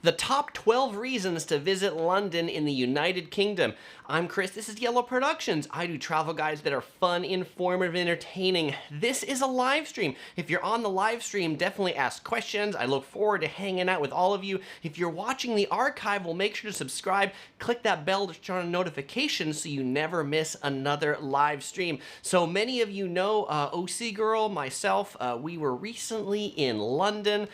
The top 12 reasons to visit London in the United Kingdom. I'm Chris, this is Yellow Productions. I do travel guides that are fun, informative, and entertaining. This is a live stream. If you're on the live stream, definitely ask questions. I look forward to hanging out with all of you. If you're watching the archive, well, make sure to subscribe. Click that bell to turn on notifications so you never miss another live stream. So many of you know OC Girl, myself, we were recently in London.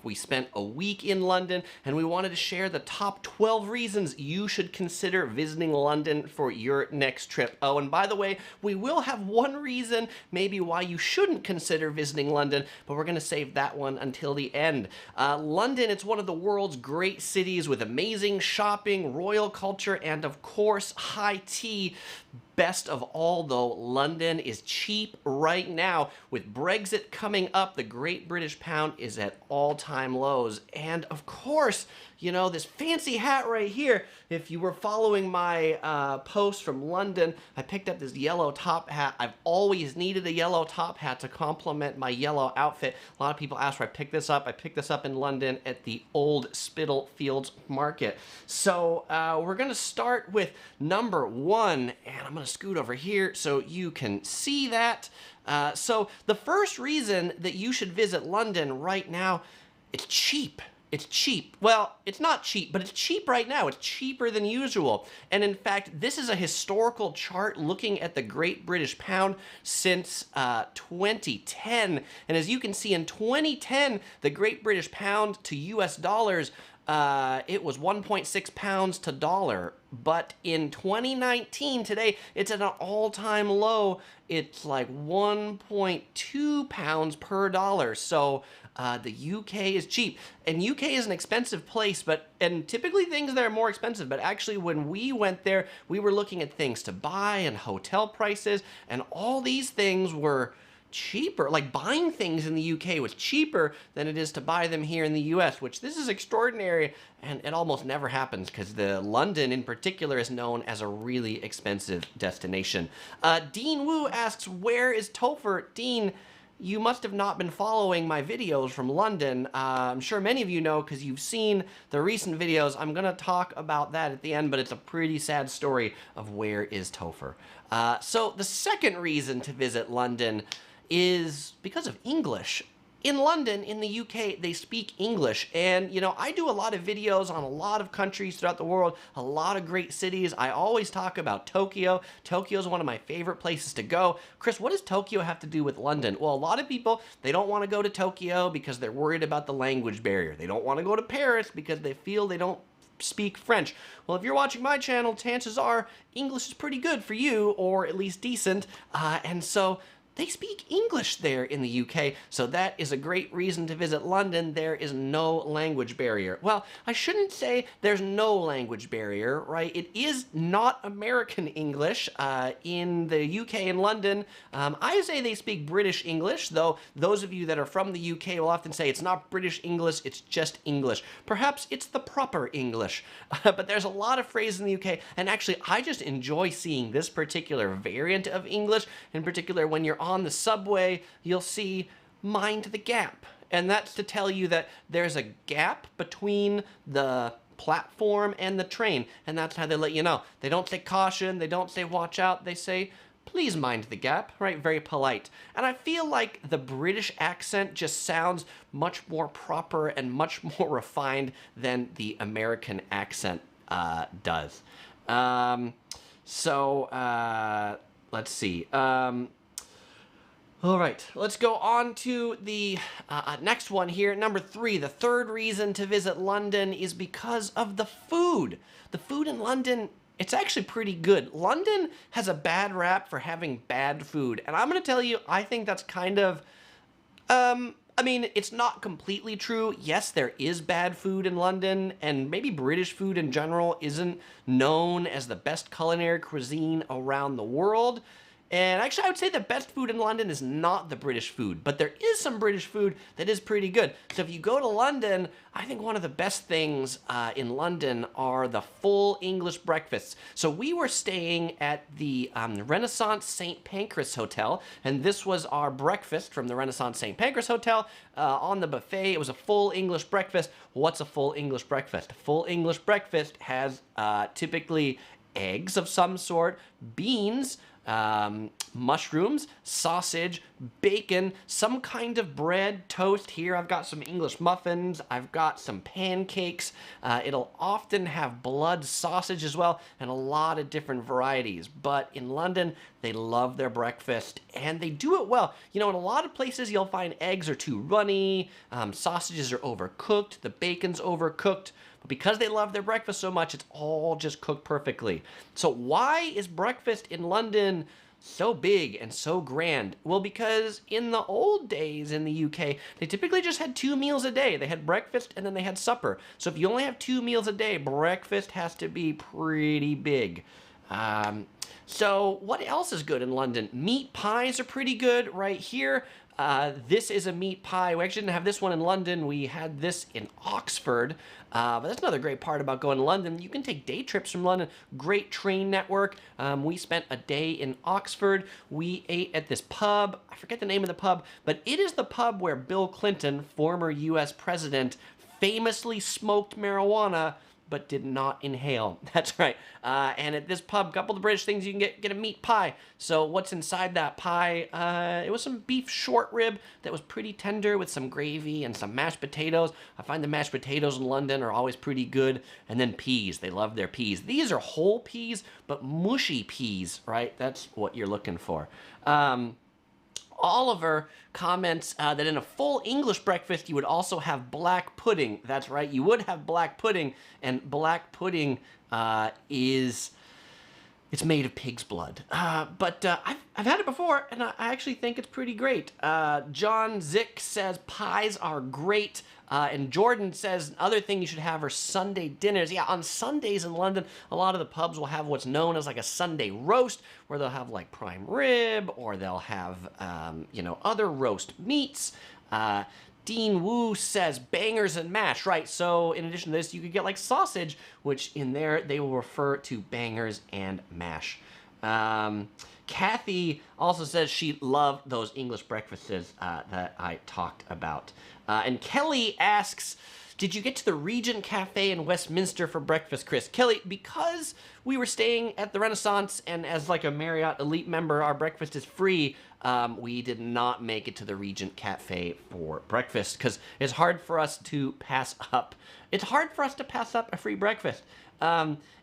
We spent a week in London, and we wanted to share the top 12 reasons you should consider visiting London for your next trip. Oh, and by the way, we will have one reason maybe why you shouldn't consider visiting London, but we're going to save that one until the end. London, it's one of the world's great cities with amazing shopping, royal culture, and of course, high tea. Best of all, though, London is cheap right now. With Brexit coming up, the Great British Pound is at all-time lows. And of course, you know, this fancy hat right here, if you were following my post from London, I picked up this yellow top hat. I've always needed a yellow top hat to complement my yellow outfit. A lot of people ask where I picked this up. I picked this up in London at the Old Spitalfields Market. So we're going to start with number one, and I'm going to scoot over here so you can see that. So the first reason that you should visit London right now, it's cheap. It's cheap. Well, it's not cheap, but it's cheap right now. It's cheaper than usual. And in fact, this is a historical chart looking at the Great British Pound since 2010. And as you can see, in 2010, the Great British Pound to US dollars, it was 1.6 pounds to dollar. But in 2019, today, it's at an all-time low. It's like 1.2 pounds per dollar. So the UK is cheap. And UK is an expensive place, and typically things there are more expensive. But actually, when we went there, we were looking at things to buy and hotel prices, and all these things were cheaper. Like buying things in the UK was cheaper than it is to buy them here in the US, which this is extraordinary, and it almost never happens because the London in particular is known as a really expensive destination. Dean Wu asks, where is Topher? Dean, you must have not been following my videos from London. I'm sure many of you know because you've seen the recent videos. I'm going to talk about that at the end, but it's a pretty sad story of where is Topher. So the second reason to visit London is because of English. In London, in the UK, they speak English. And, you know, I do a lot of videos on a lot of countries throughout the world, a lot of great cities. I always talk about Tokyo. Tokyo is one of my favorite places to go. Chris, what does Tokyo have to do with London? Well, a lot of people, they don't want to go to Tokyo because they're worried about the language barrier. They don't want to go to Paris because they feel they don't speak French. Well, if you're watching my channel, chances are English is pretty good for you, or at least decent. And so they speak English there in the UK, so that is a great reason to visit London. There is no language barrier. Well, I shouldn't say there's no language barrier, right? It is not American English in the UK and London. I say they speak British English, though those of you that are from the UK will often say it's not British English, it's just English. Perhaps it's the proper English, but there's a lot of phrases in the UK, and actually I just enjoy seeing this particular variant of English, in particular when you're on the subway, you'll see mind the gap. And that's to tell you that there's a gap between the platform and the train. And that's how they let you know. They don't say caution, they don't say watch out, they say please mind the gap, right? Very polite. And I feel like the British accent just sounds much more proper and much more refined than the American accent does. Let's see. All right, let's go on to the next one here. Number 3, the third reason to visit London is because of the food. The food in London, it's actually pretty good. London has a bad rap for having bad food. And I'm going to tell you, I think that's kind of, I mean, it's not completely true. Yes, there is bad food in London, and maybe British food in general isn't known as the best culinary cuisine around the world. And actually, I would say the best food in London is not the British food, but there is some British food that is pretty good. So if you go to London, I think one of the best things in London are the full English breakfasts. So we were staying at the Renaissance St. Pancras Hotel, and this was our breakfast from the Renaissance St. Pancras Hotel. On the buffet, it was a full English breakfast. What's a full English breakfast? A full English breakfast has typically eggs of some sort, beans, mushrooms, sausage, bacon, some kind of bread, toast. Here I've got some English muffins, I've got some pancakes. It'll often have blood sausage as well, and a lot of different varieties. But in London, they love their breakfast, and they do it well. You know, in a lot of places you'll find eggs are too runny, sausages are overcooked, the bacon's overcooked. But because they love their breakfast so much, it's all just cooked perfectly. So why is breakfast in London so big and so grand? Well, because in the old days in the UK, they typically just had 2 meals a day. They had breakfast and then they had supper. So if you only have 2 meals a day, breakfast has to be pretty big. So what else is good in London? Meat pies are pretty good right here. This is a meat pie. We actually didn't have this one in London. We had this in Oxford. But that's another great part about going to London. You can take day trips from London. Great train network. We spent a day in Oxford. We ate at this pub. I forget the name of the pub, but it is the pub where Bill Clinton, former US president, famously smoked marijuana but did not inhale. That's right. And at this pub, a couple of the British things, you can get a meat pie. So what's inside that pie? It was some beef short rib that was pretty tender with some gravy and some mashed potatoes. I find the mashed potatoes in London are always pretty good. And then peas. They love their peas. These are whole peas, but mushy peas, right? That's what you're looking for. Oliver comments that in a full English breakfast, you would also have black pudding. That's right, you would have black pudding, and black pudding it's made of pig's blood. But I've had it before, and I actually think it's pretty great. John Zick says pies are great. And Jordan says other thing you should have are Sunday dinners. Yeah, on Sundays in London, a lot of the pubs will have what's known as like a Sunday roast, where they'll have like prime rib, or they'll have, other roast meats. Dean Wu says bangers and mash, right? So in addition to this, you could get like sausage, which in there they will refer to bangers and mash. Kathy also says she loved those English breakfasts that I talked about. And Kelly asks, did you get to the Regent Cafe in Westminster for breakfast, Chris? Kelly, because we were staying at the Renaissance, and as like a Marriott Elite member, our breakfast is free, we did not make it to the Regent Cafe for breakfast, because it's hard for us to pass up. It's hard for us to pass up a free breakfast.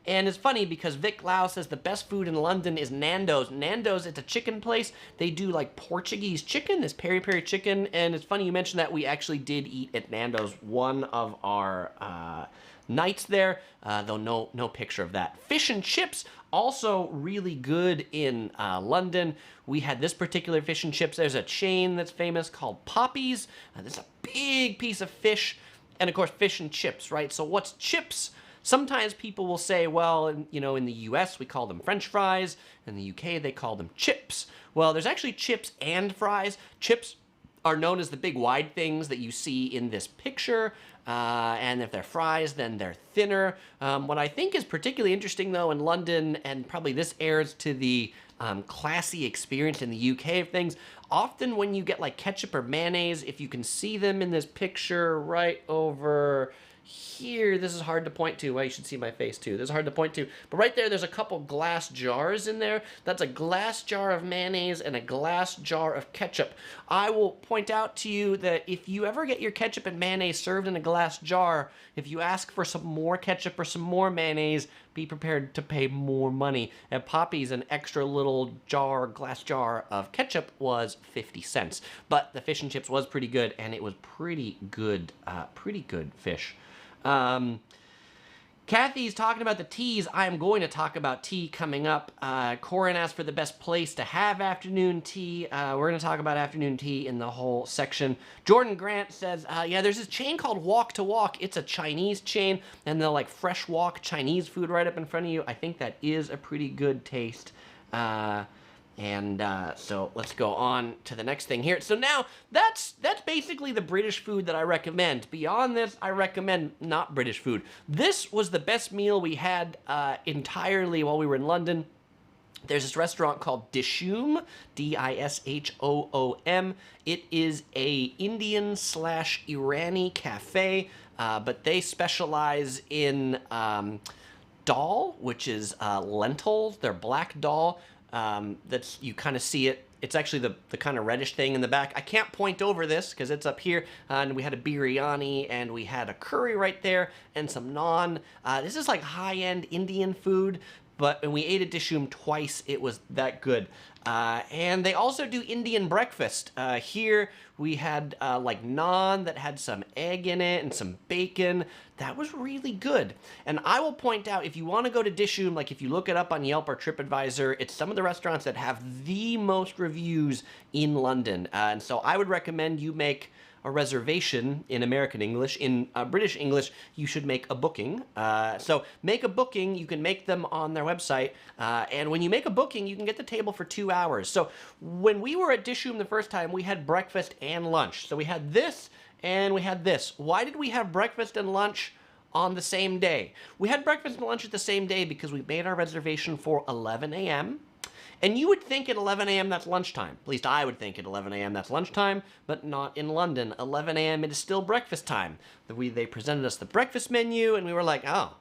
And it's funny because Vic Lau says the best food in London is Nando's. Nando's, it's a chicken place. They do like Portuguese chicken, this peri-peri chicken. And it's funny you mentioned that. We actually did eat at Nando's one of our nights there, though no picture of that. Fish and chips, also really good in London. We had this particular fish and chips. There's a chain that's famous called Poppins. This is a big piece of fish. And of course, fish and chips, right? So what's chips? Sometimes people will say, well, in the US, we call them French fries. In the UK, they call them chips. Well, there's actually chips and fries. Chips are known as the big wide things that you see in this picture. And if they're fries, then they're thinner. What I think is particularly interesting, though, in London, and probably this airs to the classy experience in the UK of things, often when you get like ketchup or mayonnaise, if you can see them in this picture right over here, this is hard to point to. Well, you should see my face too. This is hard to point to. But right there's a couple glass jars in there. That's a glass jar of mayonnaise and a glass jar of ketchup. I will point out to you that if you ever get your ketchup and mayonnaise served in a glass jar, if you ask for some more ketchup or some more mayonnaise, be prepared to pay more money. At Poppy's, an extra little glass jar of ketchup was 50 cents. But the fish and chips was pretty good, and it was pretty good fish. Kathy's talking about the teas. I am going to talk about tea coming up. Corin asked for the best place to have afternoon tea. We're going to talk about afternoon tea in the whole section. Jordan Grant says, yeah, there's this chain called Walk to Walk. It's a Chinese chain, and they'll like fresh walk Chinese food right up in front of you. I think that is a pretty good taste. And so let's go on to the next thing here. So now that's basically the British food that I recommend. Beyond this, I recommend not British food. This was the best meal we had entirely while we were in London. There's this restaurant called Dishoom, Dishoom. It is a Indian/Irani cafe, but they specialize in dal, which is lentils. They're black dal. That's, you kind of see it. It's actually the kind of reddish thing in the back. I can't point over this because it's up here. And we had a biryani and we had a curry right there and some naan. This is like high-end Indian food. But when we ate at Dishoom twice, it was that good. And they also do Indian breakfast. Here we had like naan that had some egg in it and some bacon. That was really good. And I will point out, if you want to go to Dishoom, like if you look it up on Yelp or TripAdvisor, it's some of the restaurants that have the most reviews in London. And so I would recommend you make a reservation in American English. In British English, you should make a booking. So make a booking. You can make them on their website. And when you make a booking, you can get the table for 2 hours. So when we were at Dishoom the first time, we had breakfast and lunch. So we had this and we had this. Why did we have breakfast and lunch on the same day? We had breakfast and lunch at the same day because we made our reservation for 11 a.m. And you would think at 11 a.m. that's lunchtime. At least I would think at 11 a.m. that's lunchtime, but not in London. 11 a.m. it is still breakfast time. They presented us the breakfast menu, and we were like, oh,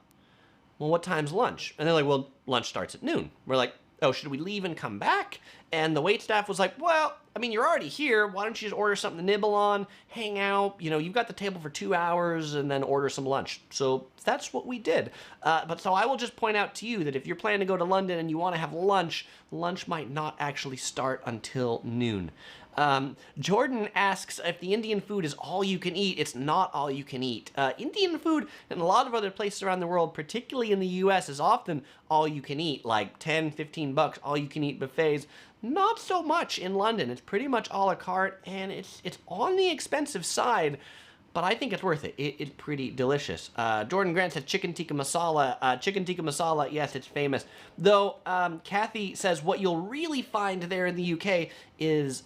well, what time's lunch? And they're like, well, lunch starts at noon. We're like, oh, should we leave and come back? And the waitstaff was like, well, I mean, you're already here. Why don't you just order something to nibble on, hang out? You know, you've got the table for 2 hours and then order some lunch. So that's what we did. But so I will just point out to you that if you're planning to go to London and you want to have lunch, lunch might not actually start until noon. Jordan asks if the Indian food is all you can eat. It's not all you can eat. Indian food in a lot of other places around the world, particularly in the US, is often all you can eat, like 10, 15 bucks, all you can eat buffets. Not so much in London. It's pretty much a la carte, and it's on the expensive side, but I think it's worth it. It's pretty delicious. Jordan Grant said chicken tikka masala. Chicken tikka masala, yes, it's famous. Though Kathy says what you'll really find there in the UK is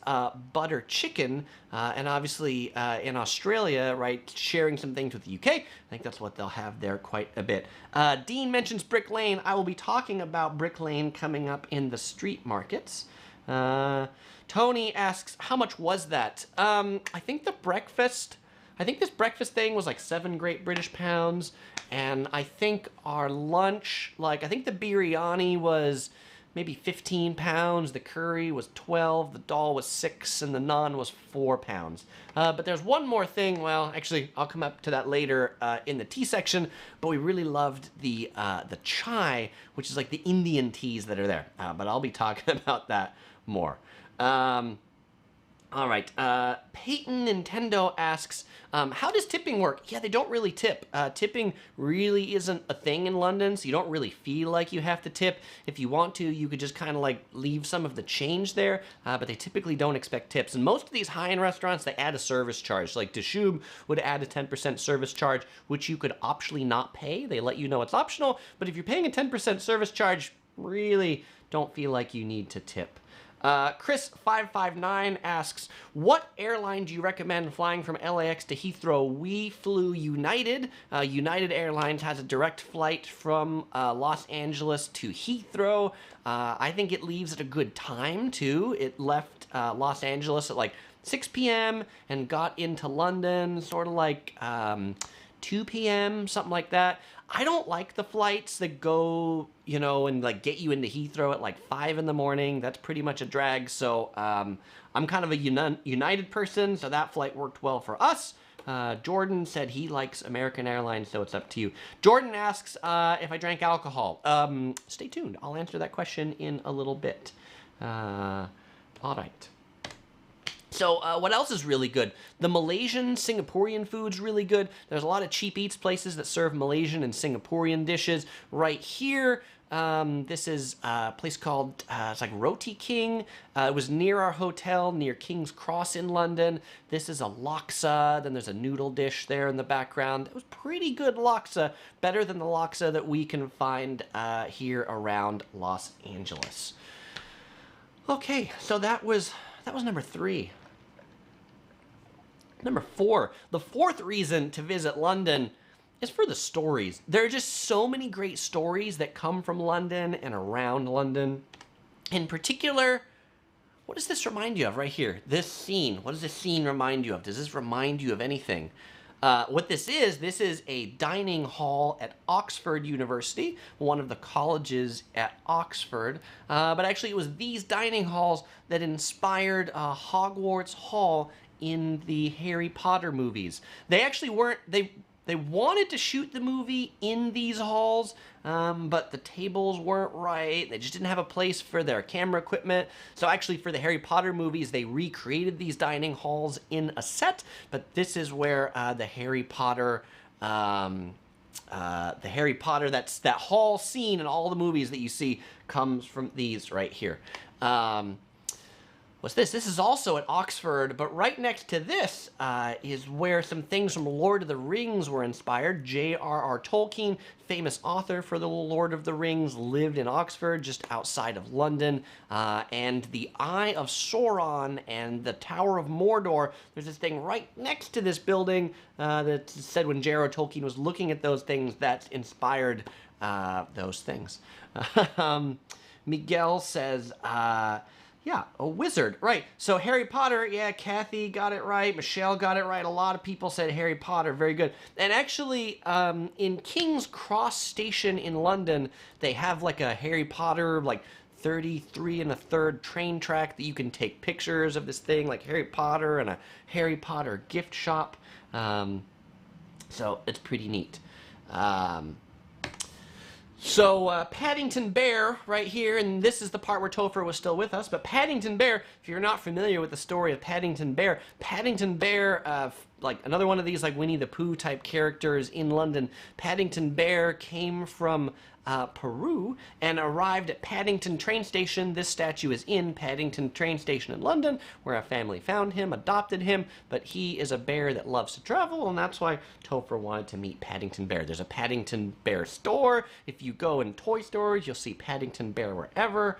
butter chicken, and obviously in Australia, right, sharing some things with the UK, I think that's what they'll have there quite a bit. Dean mentions Brick Lane. I will be talking about Brick Lane coming up in the street markets. Tony asks, how much was that? I think this breakfast thing was like 7 Great British pounds, and I think our lunch, like I think the biryani was maybe 15 pounds, the curry was 12, the dal was 6, and the naan was 4 pounds. But there's one more thing, well, actually, I'll come up to that later in the tea section, but we really loved the chai, which is like the Indian teas that are there. But I'll be talking about that more. All right, Peyton Nintendo asks, how does tipping work? Yeah, they don't really tip. Tipping really isn't a thing in London, so you don't really feel like you have to tip. If you want to, you could just kind of like leave some of the change there, but they typically don't expect tips. And most of these high-end restaurants, they add a service charge. Like Dishoom would add a 10% service charge, which you could optionally not pay. They let you know it's optional, but if you're paying a 10% service charge, really don't feel like you need to tip. Chris559 asks, what airline do you recommend flying from LAX to Heathrow? We flew United. United Airlines has a direct flight from Los Angeles to Heathrow. I think it leaves at a good time, too. It left Los Angeles at like 6 p.m. and got into London sort of like 2 p.m., something like that. I don't like the flights that go, you know, and like get you into Heathrow at like 5 in the morning. That's pretty much a drag. So I'm kind of a United person, so that flight worked well for us. Jordan said he likes American Airlines, so it's up to you. Jordan asks if I drank alcohol. Stay tuned. I'll answer that question in a little bit. All right. So what else is really good? The Malaysian, Singaporean food's really good. There's a lot of cheap eats places that serve Malaysian and Singaporean dishes. Right here, this is a place called, it's like Roti King. It was near our hotel, near King's Cross in London. This is a laksa. Then there's a noodle dish there in the background. It was pretty good laksa, better than the laksa that we can find here around Los Angeles. Okay, so that was number 3. Number 4, the fourth reason to visit London is for the stories. There are just so many great stories that come from London and around London. In particular, what does this remind you of right here? This scene. What does this scene remind you of? Does this remind you of anything? What this is a dining hall at Oxford University, one of the colleges at Oxford. But actually, it was these dining halls that inspired Hogwarts Hall in the Harry Potter movies. They actually weren't, they wanted to shoot the movie in these halls, but the tables weren't right. They just didn't have a place for their camera equipment. So actually for the Harry Potter movies, they recreated these dining halls in a set, but this is where the Harry Potter, that's that hall scene in all the movies that you see comes from these right here. What's this? This is also at Oxford, but right next to this is where some things from Lord of the Rings were inspired. J.R.R. Tolkien, famous author for the Lord of the Rings, lived in Oxford, just outside of London. And the Eye of Sauron and the Tower of Mordor, there's this thing right next to this building that said when J.R.R. Tolkien was looking at those things, that inspired those things. Miguel says... yeah, a wizard, right. So Harry Potter, yeah, Kathy got it right, Michelle got it right, a lot of people said Harry Potter, very good. And actually, in King's Cross Station in London, they have like a Harry Potter, like 33 1/3 train track that you can take pictures of this thing, like Harry Potter and a Harry Potter gift shop. So it's pretty neat. So Paddington Bear right here, and this is the part where Topher was still with us, but Paddington Bear, if you're not familiar with the story of Paddington Bear, like another one of these like Winnie the Pooh type characters in London, Paddington Bear came from Peru and arrived at Paddington train station. This statue is in Paddington train station in London, where a family found him, adopted him, but he is a bear that loves to travel, and that's why Topher wanted to meet Paddington Bear. There's a Paddington Bear store. If you go in toy stores, you'll see Paddington Bear wherever.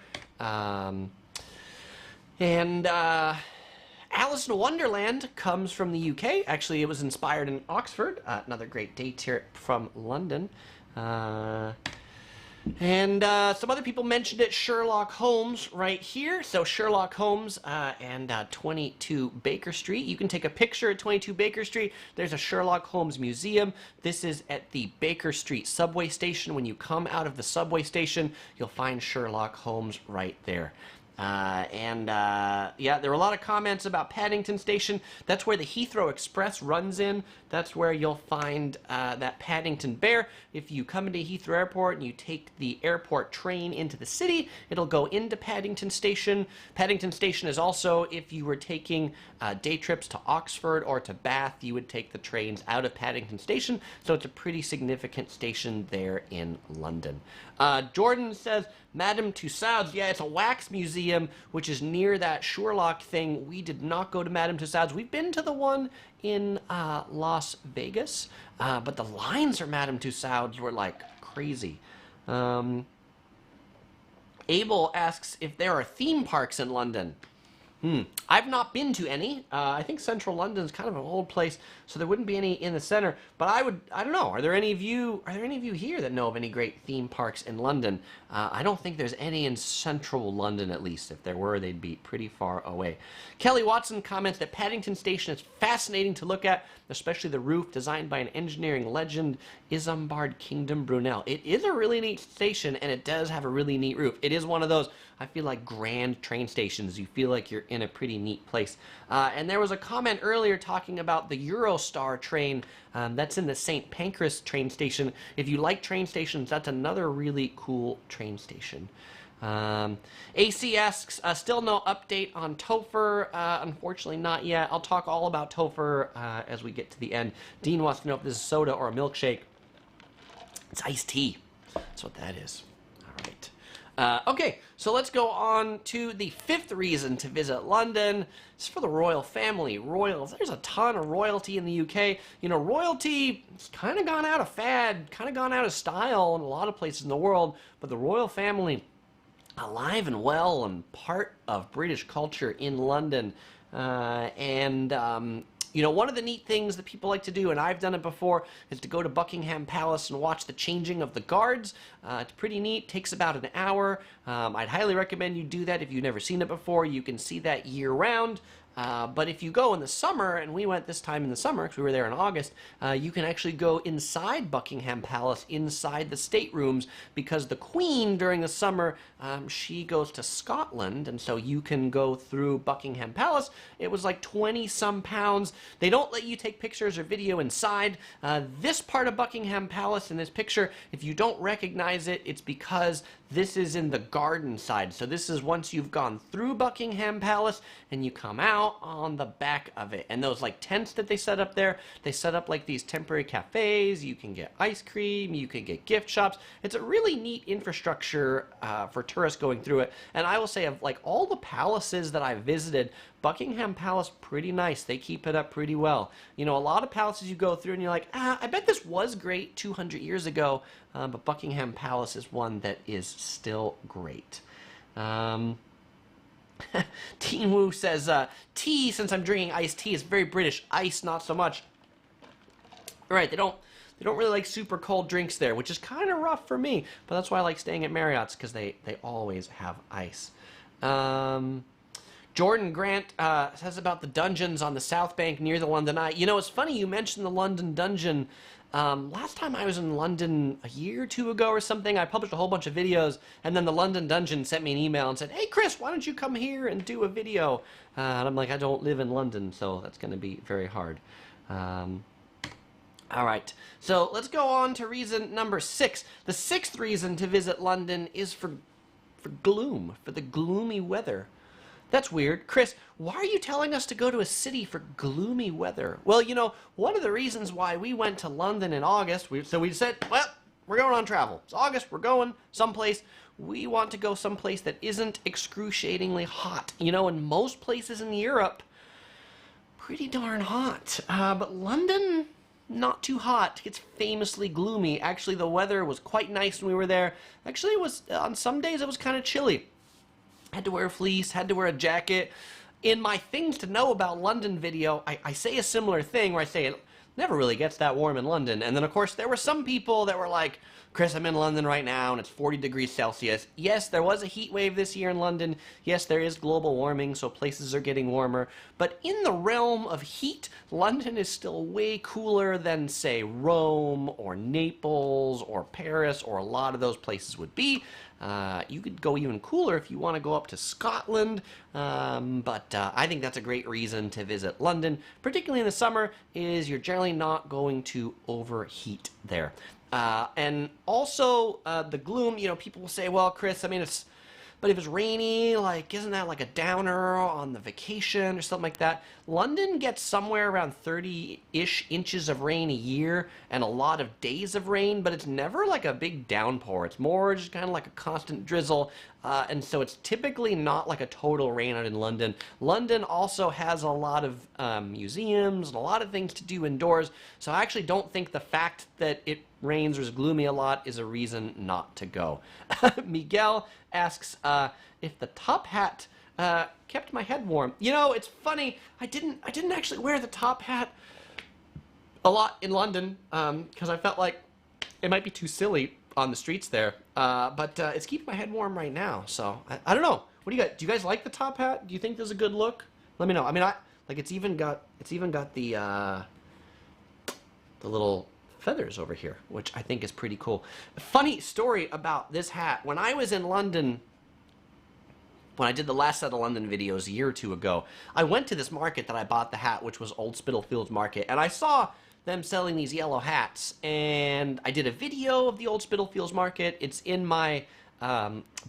Alice in Wonderland comes from the UK. Actually, it was inspired in Oxford. Another great day trip from London. Some other people mentioned it, Sherlock Holmes right here. So Sherlock Holmes and 22 Baker Street. You can take a picture at 22 Baker Street. There's a Sherlock Holmes museum. This is at the Baker Street subway station. When you come out of the subway station, you'll find Sherlock Holmes right there. Yeah, there were a lot of comments about Paddington Station. That's where the Heathrow Express runs in. That's where you'll find that Paddington Bear. If you come into Heathrow Airport and you take the airport train into the city, it'll go into Paddington Station. Paddington Station is also, if you were taking day trips to Oxford or to Bath, you would take the trains out of Paddington Station. So it's a pretty significant station there in London. Jordan says, Madame Tussauds, yeah, it's a wax museum, which is near that Sherlock thing. We did not go to Madame Tussauds. We've been to the one in Las Vegas, but the lines for Madame Tussauds were like crazy. Abel asks if there are theme parks in London. I've not been to any. I think Central London's kind of an old place, so there wouldn't be any in the center. But I don't know. Are there any of you here that know of any great theme parks in London? I don't think there's any in Central London, at least. If there were, they'd be pretty far away. Kelly Watson comments that Paddington Station is fascinating to look at, especially the roof designed by an engineering legend, Isambard Kingdom Brunel. It is a really neat station, and it does have a really neat roof. It is one of those, I feel like, grand train stations. You feel like you're in a pretty neat place. And there was a comment earlier talking about the Eurostar train that's in the St. Pancras train station. If you like train stations, that's another really cool train station. AC asks, still no update on Topher. Unfortunately, not yet. I'll talk all about Topher as we get to the end. Dean wants to know if this is soda or a milkshake. It's iced tea. That's what that is. All right. Okay, so let's go on to the fifth reason to visit London. It's for the royal family. Royals. There's a ton of royalty in the UK. You know, royalty has kind of gone out of fad, kind of gone out of style in a lot of places in the world, but the royal family alive and well and part of British culture in London. You know, one of the neat things that people like to do, and I've done it before, is to go to Buckingham Palace and watch the changing of the guards. It's pretty neat. Takes about an hour. I'd highly recommend you do that if you've never seen it before. You can see that year-round. But if you go in the summer, and we went this time in the summer because we were there in August, you can actually go inside Buckingham Palace, inside the staterooms, because the Queen during the summer, she goes to Scotland, and so you can go through Buckingham Palace. It was like 20-some pounds. They don't let you take pictures or video inside. This part of Buckingham Palace in this picture, if you don't recognize it, it's because this is in the garden side. So this is once you've gone through Buckingham Palace and you come out on the back of it. And those like tents that they set up there, they set up like these temporary cafes. You can get ice cream, you can get gift shops. It's a really neat infrastructure for tourists going through it. And I will say, of like all the palaces that I've visited, Buckingham Palace, pretty nice. They keep it up pretty well. You know, a lot of palaces you go through and you're like, I bet this was great 200 years ago, but Buckingham Palace is one that is still great. Teen Woo says, tea, since I'm drinking iced tea, is very British. Ice, not so much. Right, they don't really like super cold drinks there, which is kind of rough for me, but that's why I like staying at Marriott's, because they always have ice. Jordan Grant says about the dungeons on the South Bank near the London Eye. You know, it's funny you mentioned the London Dungeon. Last time I was in London a year or two ago or something, I published a whole bunch of videos, and then the London Dungeon sent me an email and said, hey, Chris, why don't you come here and do a video? And I'm like, I don't live in London, so that's going to be very hard. All right, so let's go on to reason number 6. The 6th reason to visit London is for gloom, for the gloomy weather. That's weird. Chris, why are you telling us to go to a city for gloomy weather? Well, you know, one of the reasons why we went to London in August, we said, well, we're going on travel. It's August, we're going someplace. We want to go someplace that isn't excruciatingly hot. You know, in most places in Europe, pretty darn hot. But London, not too hot. It's famously gloomy. Actually, the weather was quite nice when we were there. Actually, it was, on some days, it was kind of chilly. Had to wear a fleece, had to wear a jacket. In my Things to Know About London video, I say a similar thing where I say it never really gets that warm in London. And then, of course, there were some people that were like, Chris, I'm in London right now, and it's 40 degrees Celsius. Yes, there was a heat wave this year in London. Yes, there is global warming, so places are getting warmer. But in the realm of heat, London is still way cooler than, say, Rome or Naples or Paris or a lot of those places would be. You could go even cooler if you want to go up to Scotland, but I think that's a great reason to visit London, particularly in the summer, is you're generally not going to overheat there. And also, the gloom, you know, people will say, well, Chris, I mean, but if it's rainy, like, isn't that like a downer on the vacation or something like that? London gets somewhere around 30-ish inches of rain a year and a lot of days of rain, but it's never like a big downpour. It's more just kind of like a constant drizzle, and so it's typically not like a total rain out in London. London also has a lot of museums and a lot of things to do indoors, so I actually don't think the fact that it rains or is gloomy a lot is a reason not to go. Miguel asks if the top hat kept my head warm. You know, it's funny. I didn't actually wear the top hat a lot in London because I felt like it might be too silly on the streets there. But it's keeping my head warm right now. So I don't know. What do you got? Do you guys like the top hat? Do you think there's a good look? Let me know. I mean, it's even got the little feathers over here, which I think is pretty cool. Funny story about this hat. When I was in London, when I did the last set of London videos a year or two ago, I went to this market that I bought the hat, which was Old Spitalfields Market, and I saw them selling these yellow hats, and I did a video of the Old Spitalfields Market. It's in my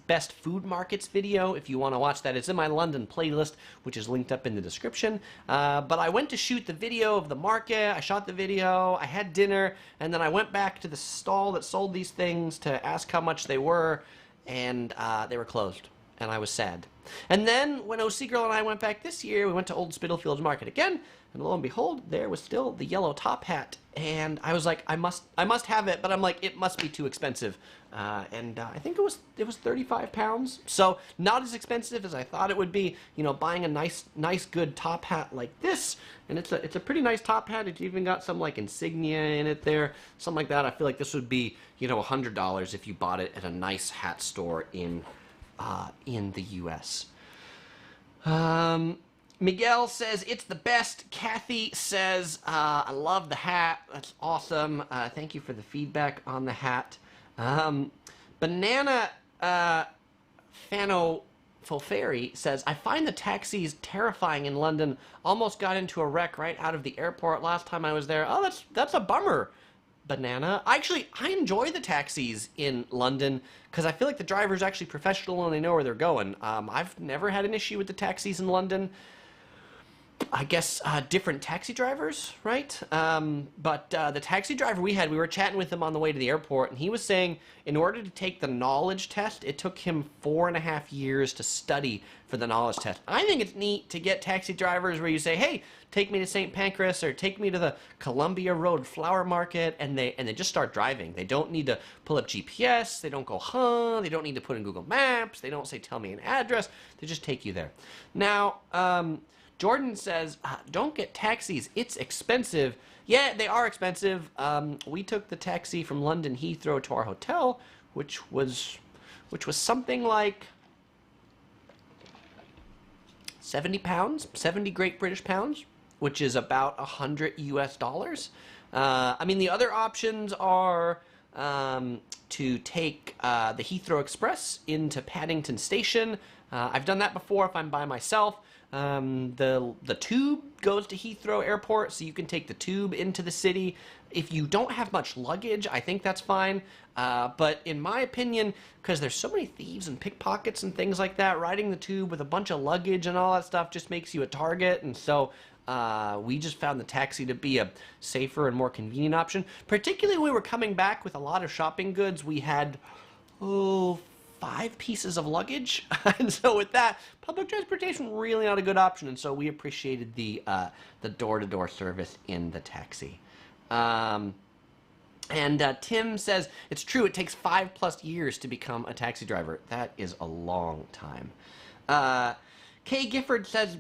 Best Food Markets video. If you want to watch that, it's in my London playlist, which is linked up in the description. But I went to shoot the video of the market. I shot the video, I had dinner, and then I went back to the stall that sold these things to ask how much they were, and they were closed. and I was sad. And then when OC Girl and I went back this year, we went to Old Spitalfields Market again, and lo and behold, there was still the yellow top hat. And I was like, I must have it, but I'm like, it must be too expensive. I think it was 35 pounds, so not as expensive as I thought it would be. You know, buying a nice good top hat like this, and it's a pretty nice top hat. It's even got some like insignia in it there, something like that. I feel like this would be, you know, $100 if you bought it at a nice hat store in the U.S. Miguel says, it's the best. Kathy says, I love the hat. That's awesome. Thank you for the feedback on the hat. Banana Fano Fulferi says, I find the taxis terrifying in London. Almost got into a wreck right out of the airport last time I was there. Oh, that's a bummer. Banana. Actually, I enjoy the taxis in London because I feel like the driver's actually professional and they know where they're going. I've never had an issue with the taxis in London. I guess different taxi drivers, right? But the taxi driver we were chatting with him on the way to the airport, and he was saying in order to take the knowledge test, it took him 4.5 years to study for the knowledge test. I think it's neat to get taxi drivers where you say, hey, take me to St. Pancras or take me to the Columbia Road Flower Market, and they just start driving. They don't need to pull up GPS. They don't go, they don't need to put in Google Maps. They don't say, tell me an address. They just take you there. Now, Jordan says, don't get taxis. It's expensive. Yeah, they are expensive. We took the taxi from London Heathrow to our hotel, which was something like 70 pounds, 70 Great British pounds, which is about $100 US. I mean, the other options are to take the Heathrow Express into Paddington Station. I've done that before if I'm by myself. The tube goes to Heathrow Airport, so you can take the tube into the city. If you don't have much luggage, I think that's fine. But in my opinion, because there's so many thieves and pickpockets and things like that, riding the tube with a bunch of luggage and all that stuff just makes you a target. And so we just found the taxi to be a safer and more convenient option. Particularly when we were coming back with a lot of shopping goods, we had, 5 pieces of luggage. And so with that, public transportation really not a good option. And so we appreciated the door-to-door service in the taxi. Tim says, it's true, it takes 5+ years to become a taxi driver. That is a long time. Kay Gifford says,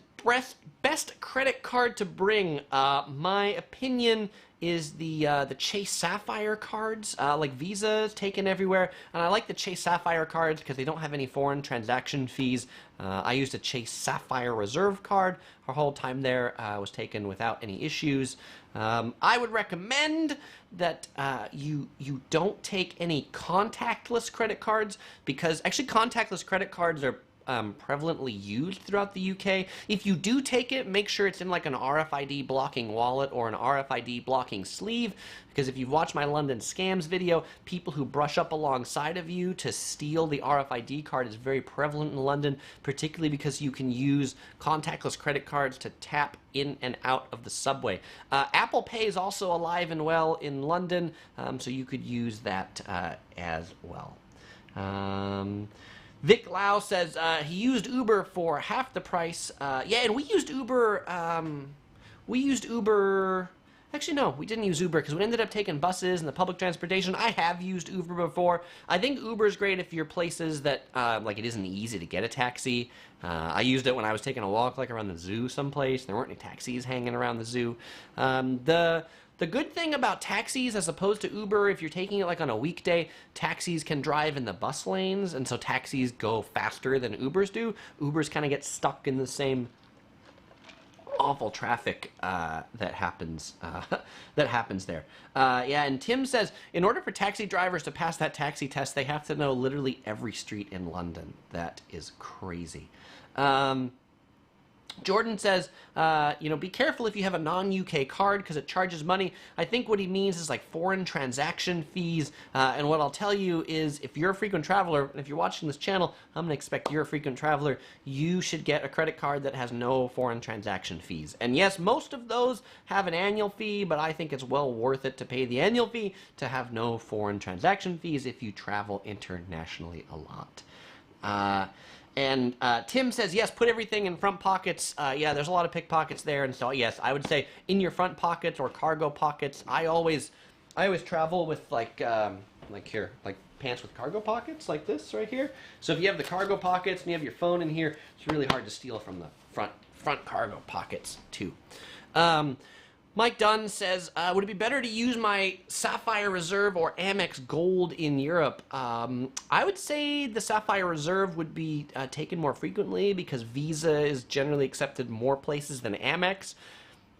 best credit card to bring. My opinion is the Chase Sapphire cards, like Visa is taken everywhere, and I like the Chase Sapphire cards because they don't have any foreign transaction fees. I used a Chase Sapphire Reserve card. Our whole time there was taken without any issues. I would recommend that you don't take any contactless credit cards, because actually contactless credit cards are prevalently used throughout the UK. If you do take it, make sure it's in like an RFID blocking wallet or an RFID blocking sleeve, because if you've watched my London scams video, people who brush up alongside of you to steal the RFID card is very prevalent in London, particularly because you can use contactless credit cards to tap in and out of the subway. Apple Pay is also alive and well in London, so you could use that as well. Vic Lau says he used Uber for half the price. Yeah, and we used Uber. Actually, no, we didn't use Uber because we ended up taking buses and the public transportation. I have used Uber before. I think Uber is great if you're places that like it isn't easy to get a taxi. I used it when I was taking a walk like around the zoo someplace. There weren't any taxis hanging around the zoo. The good thing about taxis as opposed to Uber, if you're taking it like on a weekday, taxis can drive in the bus lanes, and so taxis go faster than Ubers do. Ubers kind of get stuck in the same awful traffic that happens there. Yeah, and Tim says, in order for taxi drivers to pass that taxi test, they have to know literally every street in London. That is crazy. Jordan says, be careful if you have a non-UK card because it charges money. I think what he means is like foreign transaction fees. And what I'll tell you is if you're a frequent traveler, and if you're watching this channel, I'm going to expect you're a frequent traveler, you should get a credit card that has no foreign transaction fees. And yes, most of those have an annual fee, but I think it's well worth it to pay the annual fee to have no foreign transaction fees if you travel internationally a lot. And Tim says, yes, put everything in front pockets. Yeah, there's a lot of pickpockets there. And so, yes, I would say in your front pockets or cargo pockets. I always travel with like here, like pants with cargo pockets like this right here. So if you have the cargo pockets and you have your phone in here, it's really hard to steal from the front cargo pockets too. Mike Dunn says, would it be better to use my Sapphire Reserve or Amex Gold in Europe? I would say the Sapphire Reserve would be taken more frequently because Visa is generally accepted more places than Amex.